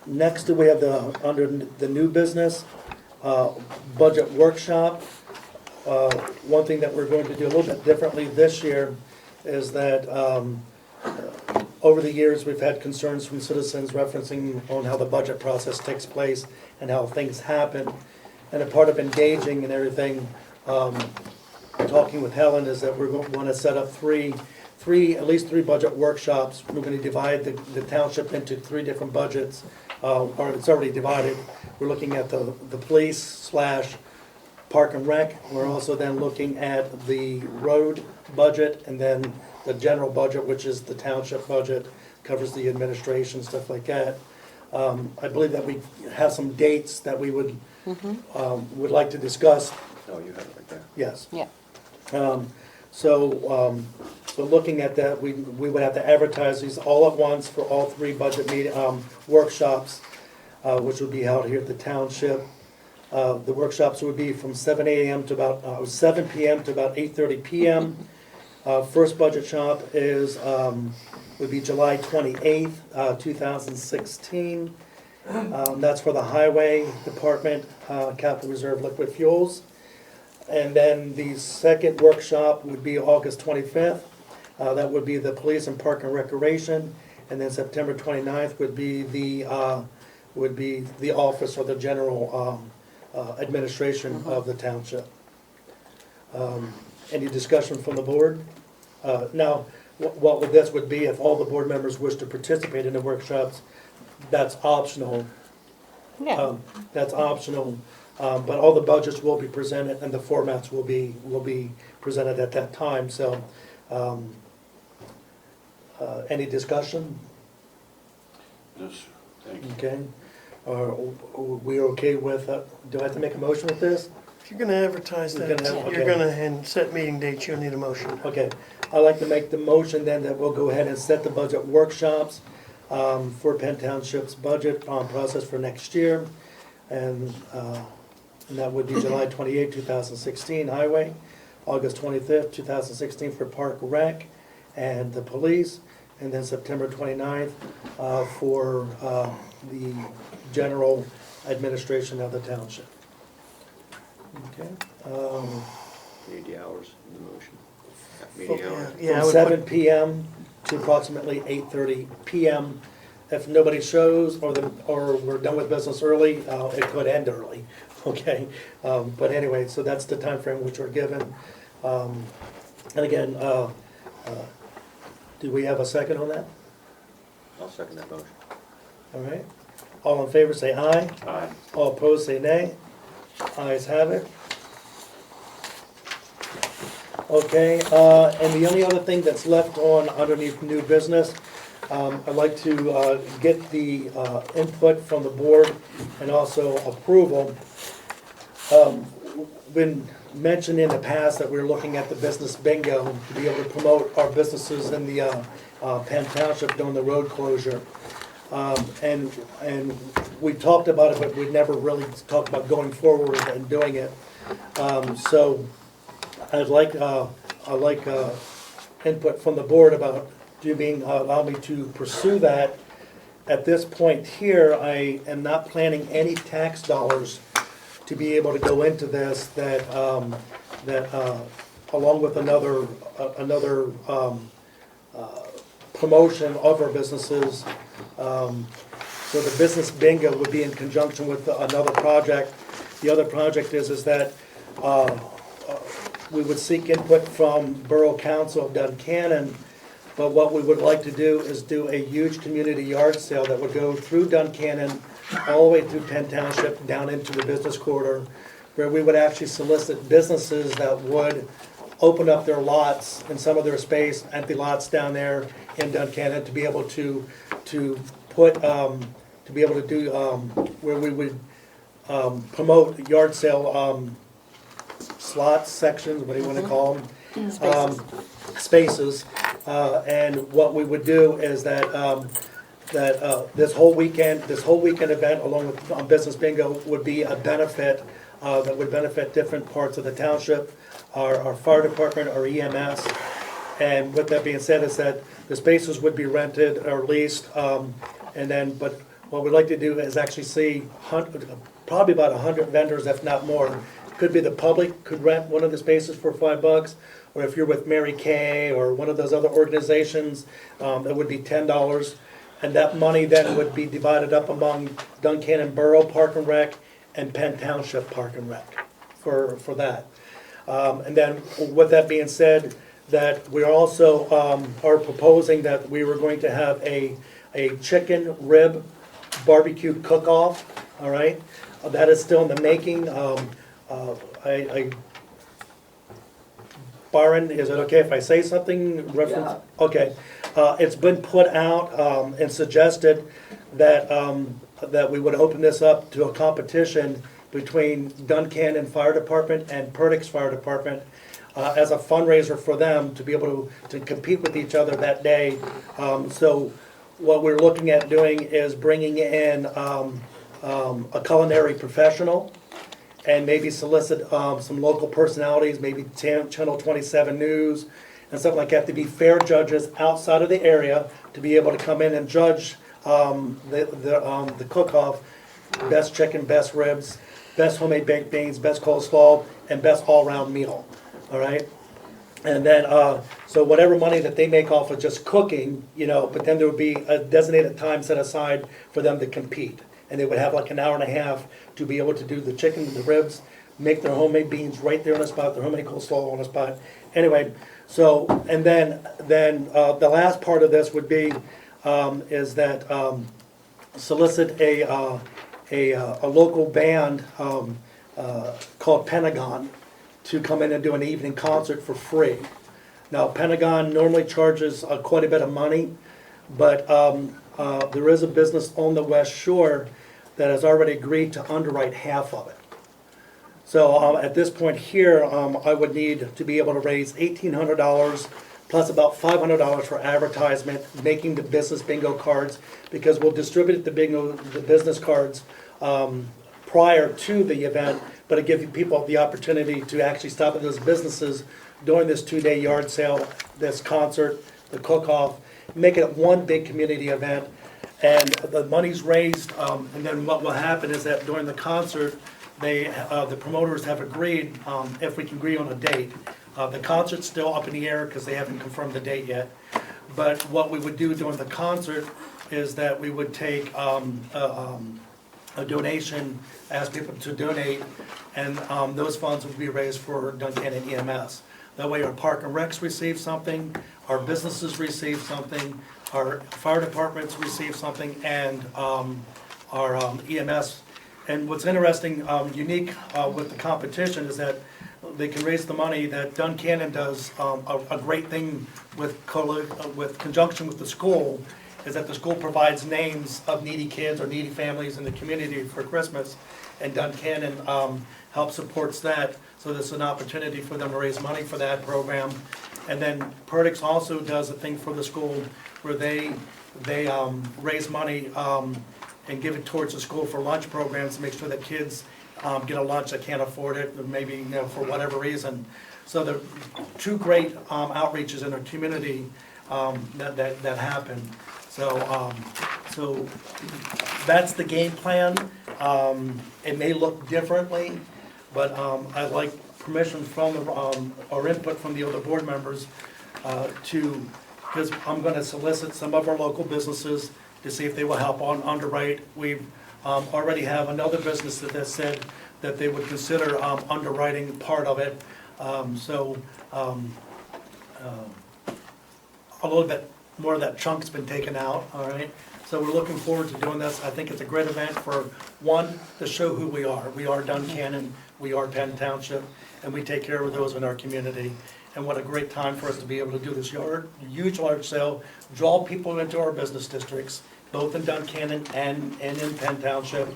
S1: next we have under the new business, budget workshop. One thing that we're going to do a little bit differently this year is that over the years, we've had concerns from citizens referencing on how the budget process takes place and how things happen. And a part of engaging and everything, talking with Helen, is that we're going to set up at least three budget workshops. We're going to divide the township into three different budgets, or it's already divided. We're looking at the police / park and rec. We're also then looking at the road budget, and then the general budget, which is the township budget, covers the administration, stuff like that. I believe that we have some dates that we would like to discuss.
S3: Oh, you have it right there.
S1: Yes.
S11: Yeah.
S1: So looking at that, we would have to advertise these all at once for all three budget workshops, which would be held here at the township. The workshops would be from 7 a.m. to about 7 p.m. to about 8:30 p.m. First budget shop would be July 28th, 2016. That's for the highway department, capital reserve liquid fuels. And then the second workshop would be August 25th. That would be the police and park and recreation. And then September 29th would be the office or the general administration of the township. Any discussion from the board? Now, what this would be, if all the board members wish to participate in the workshops, that's optional.
S11: Yeah.
S1: That's optional, but all the budgets will be presented and the formats will be presented at that time, so, any discussion?
S17: Yes, thank you.
S1: Okay, are we okay with, do I have to make a motion with this?
S9: If you're gonna advertise that, you're gonna, and set meeting dates, you'll need a motion.
S1: Okay, I'd like to make the motion then that we'll go ahead and set the budget workshops for Penn Township's budget process for next year. And that would be July 28, 2016, highway, August 25th, 2016 for park rec and the police, and then September 29th for the general administration of the township. Okay.
S3: Need the hours in the motion. Meeting hours.
S9: Yeah, I
S1: From
S9: would
S1: 7 p.m. to approximately 8:30 p.m. If nobody shows or we're done with business early, it could end early, okay? But anyway, so that's the time frame which we're given. And again, do we have a second on that?
S3: I'll second that motion.
S1: All right. All in favor say aye.
S3: Aye.
S1: All opposed say nay. Ayes have it. Okay, and the only other thing that's left on underneath new business, I'd like to get the input from the board and also approval. Been mentioned in the past that we're looking at the business bingo to be able to promote our businesses in the Penn Township during the road closure. And we talked about it, but we never really talked about going forward and doing it. So I'd like input from the board about allow me to pursue that. At this point here, I am not planning any tax dollars to be able to go into this that along with another promotion of our businesses. So the business bingo would be in conjunction with another project. The other project is that we would seek input from Borough Council of Duncannon, but what we would like to do is do a huge community yard sale that would go through Duncannon, all the way through Penn Township, down into the business corridor, where we would actually solicit businesses that would open up their lots and some of their space, empty lots down there in Duncannon, to be able to put, to be able to do, where we would promote yard sale slots, sections, what do you want to call them? Spaces. And what we would do is that this whole weekend event, along with business bingo, would be a benefit that would benefit different parts of the township, our fire department, our EMS, And with that being said, is that the spaces would be rented or leased, and then, but what we'd like to do is actually see probably about 100 vendors, if not more. Could be the public could rent one of the spaces for $5, or if you're with Mary Kay or one of those other organizations, it would be $10. And that money then would be divided up among Duncannon Borough Park and Rec and Penn Township Park and Rec for that. And then with that being said, that we also are proposing that we were going to have a chicken rib barbecue cook-off, all right? That is still in the making. Byron, is it okay if I say something? Reference?
S6: Yeah.
S1: Okay. It's been put out and suggested that, that we would open this up to a competition between Duncannon Fire Department and Perdix Fire Department as a fundraiser for them to be able to compete with each other that day. So what we're looking at doing is bringing in a culinary professional and maybe solicit some local personalities, maybe Channel 27 News and stuff like that, to be fair judges outside of the area to be able to come in and judge the cook-off, best chicken, best ribs, best homemade baked beans, best coleslaw, and best all-around meal, all right? And then, so whatever money that they make off of just cooking, you know, but then there would be a designated time set aside for them to compete. And they would have like an hour and a half to be able to do the chicken, the ribs, make their homemade beans right there on the spot, their homemade coleslaw on the spot. Anyway, so, and then the last part of this would be, is that solicit a local band called Pentagon to come in and do an evening concert for free. Now, Pentagon normally charges quite a bit of money, but there is a business on the West Shore that has already agreed to underwrite half of it. So at this point here, I would need to be able to raise $1,800 plus about $500 for advertisement, making the business bingo cards, because we'll distribute the business cards prior to the event, but it gives people the opportunity to actually stop at those businesses during this 2-day yard sale, this concert, the cook-off, make it one big community event. And the money's raised, and then what will happen is that during the concert, the promoters have agreed, if we can agree on a date. The concert's still up in the air because they haven't confirmed the date yet. But what we would do during the concert is that we would take a donation, ask people to donate, and those funds would be raised for Duncannon EMS. That way our park and recs receive something, our businesses receive something, our fire departments receive something, and our EMS. And what's interesting, unique with the competition is that they can raise the money that Duncannon does. A great thing with conjunction with the school is that the school provides names of needy kids or needy families in the community for Christmas, and Duncannon helps supports that. So there's an opportunity for them to raise money for that program. And then Perdix also does a thing for the school where they raise money and give it towards the school for lunch programs to make sure that kids get a lunch that can't afford it, or maybe, you know, for whatever reason. So there are two great outreaches in our community that happen. So that's the game plan. It may look differently, but I'd like permission from or input from the other board members because I'm going to solicit some of our local businesses to see if they will help on underwrite. We already have another business that said that they would consider underwriting part of it. A little bit more of that chunk's been taken out, all right? So we're looking forward to doing this. I think it's a great event for, one, to show who we are. We are Duncannon, we are Penn Township, and we take care of those in our community. And what a great time for us to be able to do this huge large sale, draw people into our business districts, both in Duncannon and in Penn Township,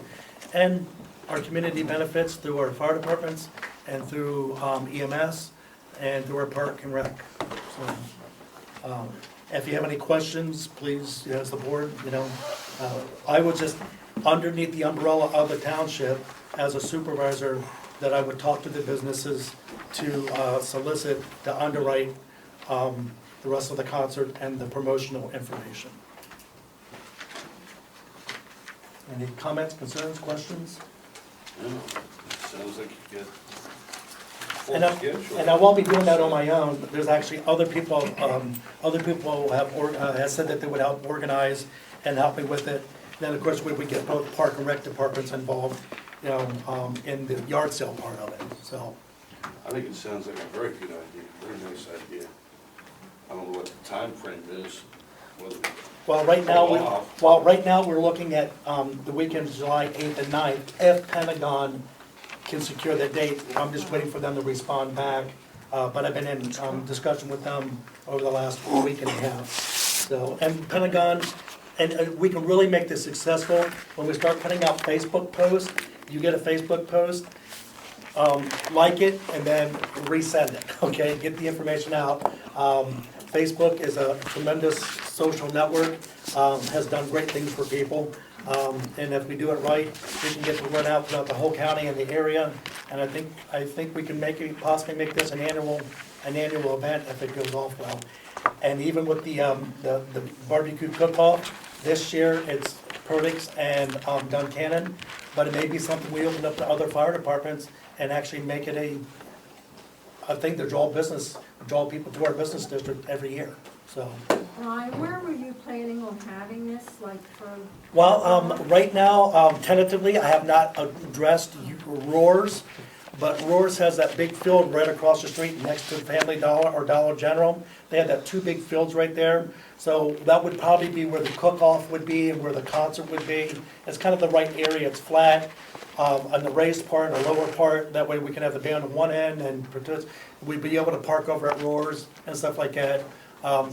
S1: and our community benefits through our fire departments and through EMS and through our park and rec. So, if you have any questions, please, as the board, I would just, underneath the umbrella of the township, as a supervisor, that I would talk to the businesses to solicit, to underwrite the rest of the concert and the promotional information. Any comments, concerns, questions?
S17: No, sounds like you get full
S1: And
S17: schedule.
S1: I won't be doing that on my own. There's actually other people have said that they would help organize and help me with it. Then, of course, we get both park and rec departments involved, you know, in the yard sale part of it, so.
S17: I think it sounds like a very good idea, very nice idea. I don't know what the time frame is, whether.
S1: Well, right now, we're looking at the weekend, July 8th and 9th, if Pentagon can secure the date. I'm just waiting for them to respond back, but I've been in discussion with them over the last week and a half. So, and Pentagon, and we can really make this successful when we start putting out Facebook posts. You get a Facebook post, like it, and then resend it, okay? Get the information out. Facebook is a tremendous social network, has done great things for people. And if we do it right, we can get the word out throughout the whole county and the area. And I think we can possibly make this an annual event if it goes off well. And even with the barbecue cook-off, this year it's Perdix and Duncannon, but it may be something we open up to other fire departments and actually make it I think they draw people to our business district every year, so.
S2: Where were you planning on having this, like for?
S1: Well, right now, tentatively, I have not addressed Roars, but Roars has that big field right across the street next to Family Dollar or Dollar General. They have that two big fields right there, so that would probably be where the cook-off would be and where the concert would be. It's kind of the right area, it's flat. On the raised part and the lower part, that way we can have the band on one end and we'd be able to park over at Roars and stuff like that.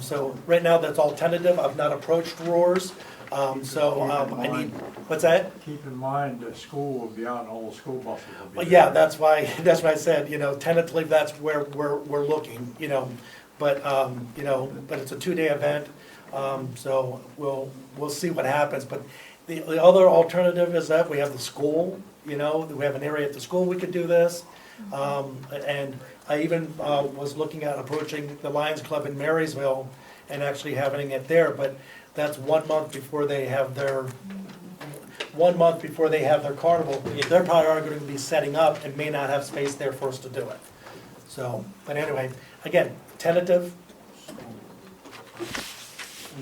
S1: So right now, that's all tentative. I've not approached Roars. I need, what's that?
S18: Keep in mind, the school will be out, all the school buses will be.
S1: Well, yeah, that's why I said, tentatively, that's where we're looking, but it's a 2-day event, so we'll see what happens. But the other alternative is that we have the school, we have an area at the school we could do this. And I even was looking at approaching the Lions Club in Marysville and actually having it there, but that's 1 month before they have their carnival. They're probably going to be setting up and may not have space there for us to do it. So, but anyway, again, tentative.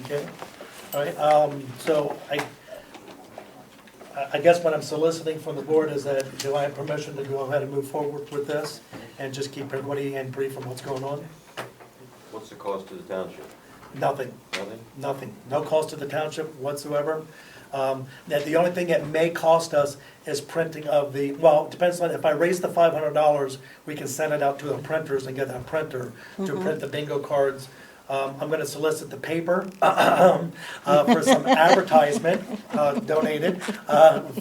S1: Okay, all right, so I guess what I'm soliciting from the board is that, do I have permission to go ahead and move forward with this and just keep everybody in brief on what's going on?
S3: What's the cost to the township?
S1: Nothing.
S3: Nothing?
S1: Nothing. No cost to the township whatsoever. That the only thing it may cost us is printing of it depends on, if I raise the $500, we can send it out to the printers and get a printer to print the bingo cards. I'm gonna solicit the paper for some advertisement donated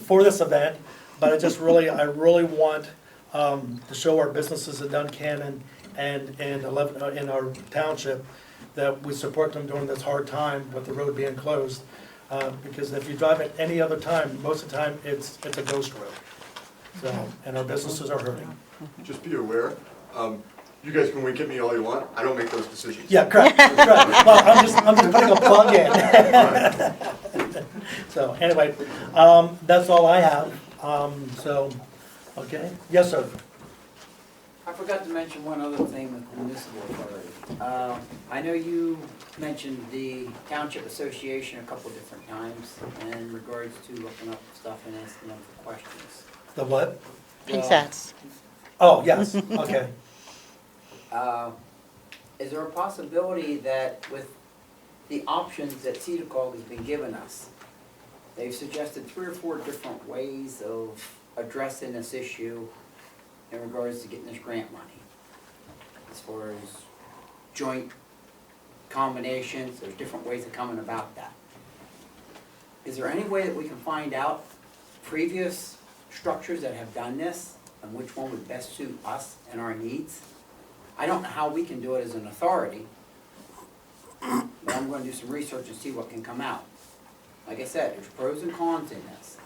S1: for this event, but I really want to show our businesses in Duncannon and in our township that we support them during this hard time with the road being closed. Because if you drive it any other time, most of the time, it's a ghost road. So, and our businesses are hurting.
S19: Just be aware, you guys can wink at me all you want, I don't make those decisions.
S1: Yeah, correct. Well, I'm just putting a plug in. So, anyway, that's all I have. Okay, yes, sir.
S16: I forgot to mention one other thing with the municipal authority. I know you mentioned the Township Association a couple different times in regards to looking up stuff and asking them for questions.
S1: The what?
S11: PSATs.
S1: Oh, yes, okay.
S16: Is there a possibility that with the options that CEDACOG has been giving us, they've suggested 3 or 4 different ways of addressing this issue in regards to getting this grant money? As far as joint combinations, there's different ways of coming about that. Is there any way that we can find out previous structures that have done this and which one would best suit us and our needs? I don't know how we can do it as an authority, but I'm going to do some research and see what can come out. Like I said, there's pros and cons in this,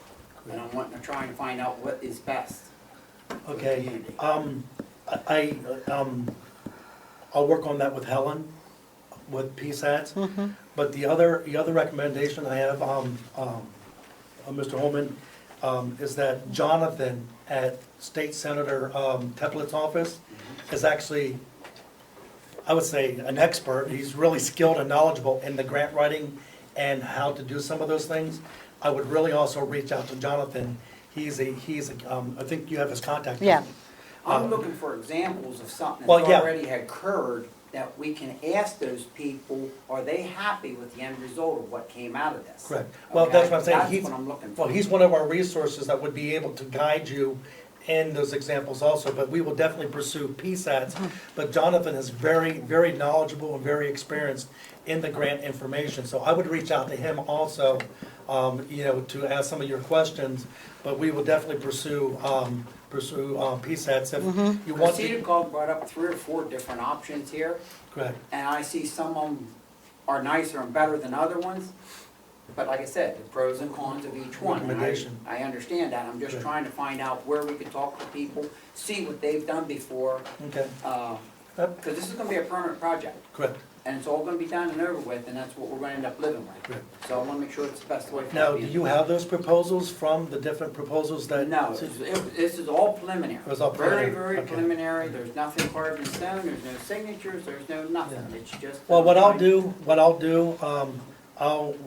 S16: and I'm wanting to try and find out what is best.
S1: Okay, I'll work on that with Helen, with PSATs. But the other recommendation I have, Mr. Holman, is that Jonathan at State Senator Teplitz' office is actually, I would say, an expert. He's really skilled and knowledgeable in the grant writing and how to do some of those things. I would really also reach out to Jonathan. I think you have his contact.
S11: Yeah.
S16: I'm looking for examples of something
S1: Well,
S16: that's
S1: yeah.
S16: already occurred, that we can ask those people, are they happy with the end result of what came out of this?
S1: Correct. Well,
S16: Okay?
S1: that's what I'm saying.
S16: That's what I'm looking for.
S1: Well, he's one of our resources that would be able to guide you in those examples also, but we will definitely pursue PSATs. But Jonathan is very, very knowledgeable and very experienced in the grant information. So I would reach out to him also, to ask some of your questions, but we will definitely pursue PSATs if you want to.
S16: Cedar Cog brought up 3 or 4 different options here,
S1: Correct.
S16: and I see some of them are nicer and better than other ones. But like I said, the pros and cons of each one. And
S1: Recommendation.
S16: I understand that. I'm just
S1: Correct.
S16: trying to find out where we can talk to people, see what they've done before.
S1: Okay,
S16: Because this is gonna be a permanent project,
S1: correct.
S16: and it's all gonna be done and over with, and that's what we're gonna end up living with.
S1: Correct.
S16: So I wanna make sure it's the best way for
S1: Now,
S16: the
S1: do
S16: people.
S1: you have those proposals from the different proposals that?
S16: No, this is all preliminary.
S1: It was all
S16: Very,
S1: preliminary,
S16: very
S1: okay.
S16: preliminary. There's nothing carved in stone, there's no signatures, there's no nothing. It's just.
S1: Well, what I'll do,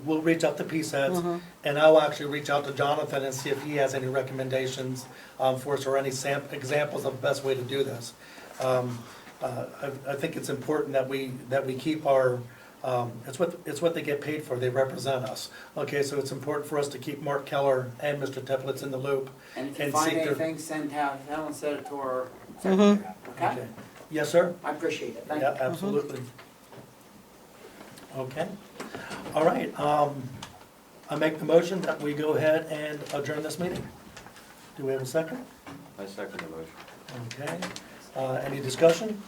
S1: we'll reach out to PSATs, and I'll actually reach out to Jonathan and see if he has any recommendations for us, or any examples of the best way to do this. I think it's important that we keep our, it's what they get paid for, they represent us. Okay, so it's important for us to keep Mark Keller and Mr. Teplitz in the loop.
S16: And if you
S1: and
S16: find
S1: see their-
S16: anything, send Helen said it to our secretary, okay?
S1: Okay. Yes, sir?
S16: I appreciate it, thank you.
S1: Yeah, absolutely. Okay, all right, I make the motion that we go ahead and adjourn this meeting. Do we have a second?
S3: I second the motion.
S1: Okay, any discussion?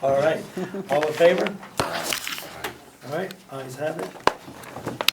S1: All right, all in favor? All right, ayes have it.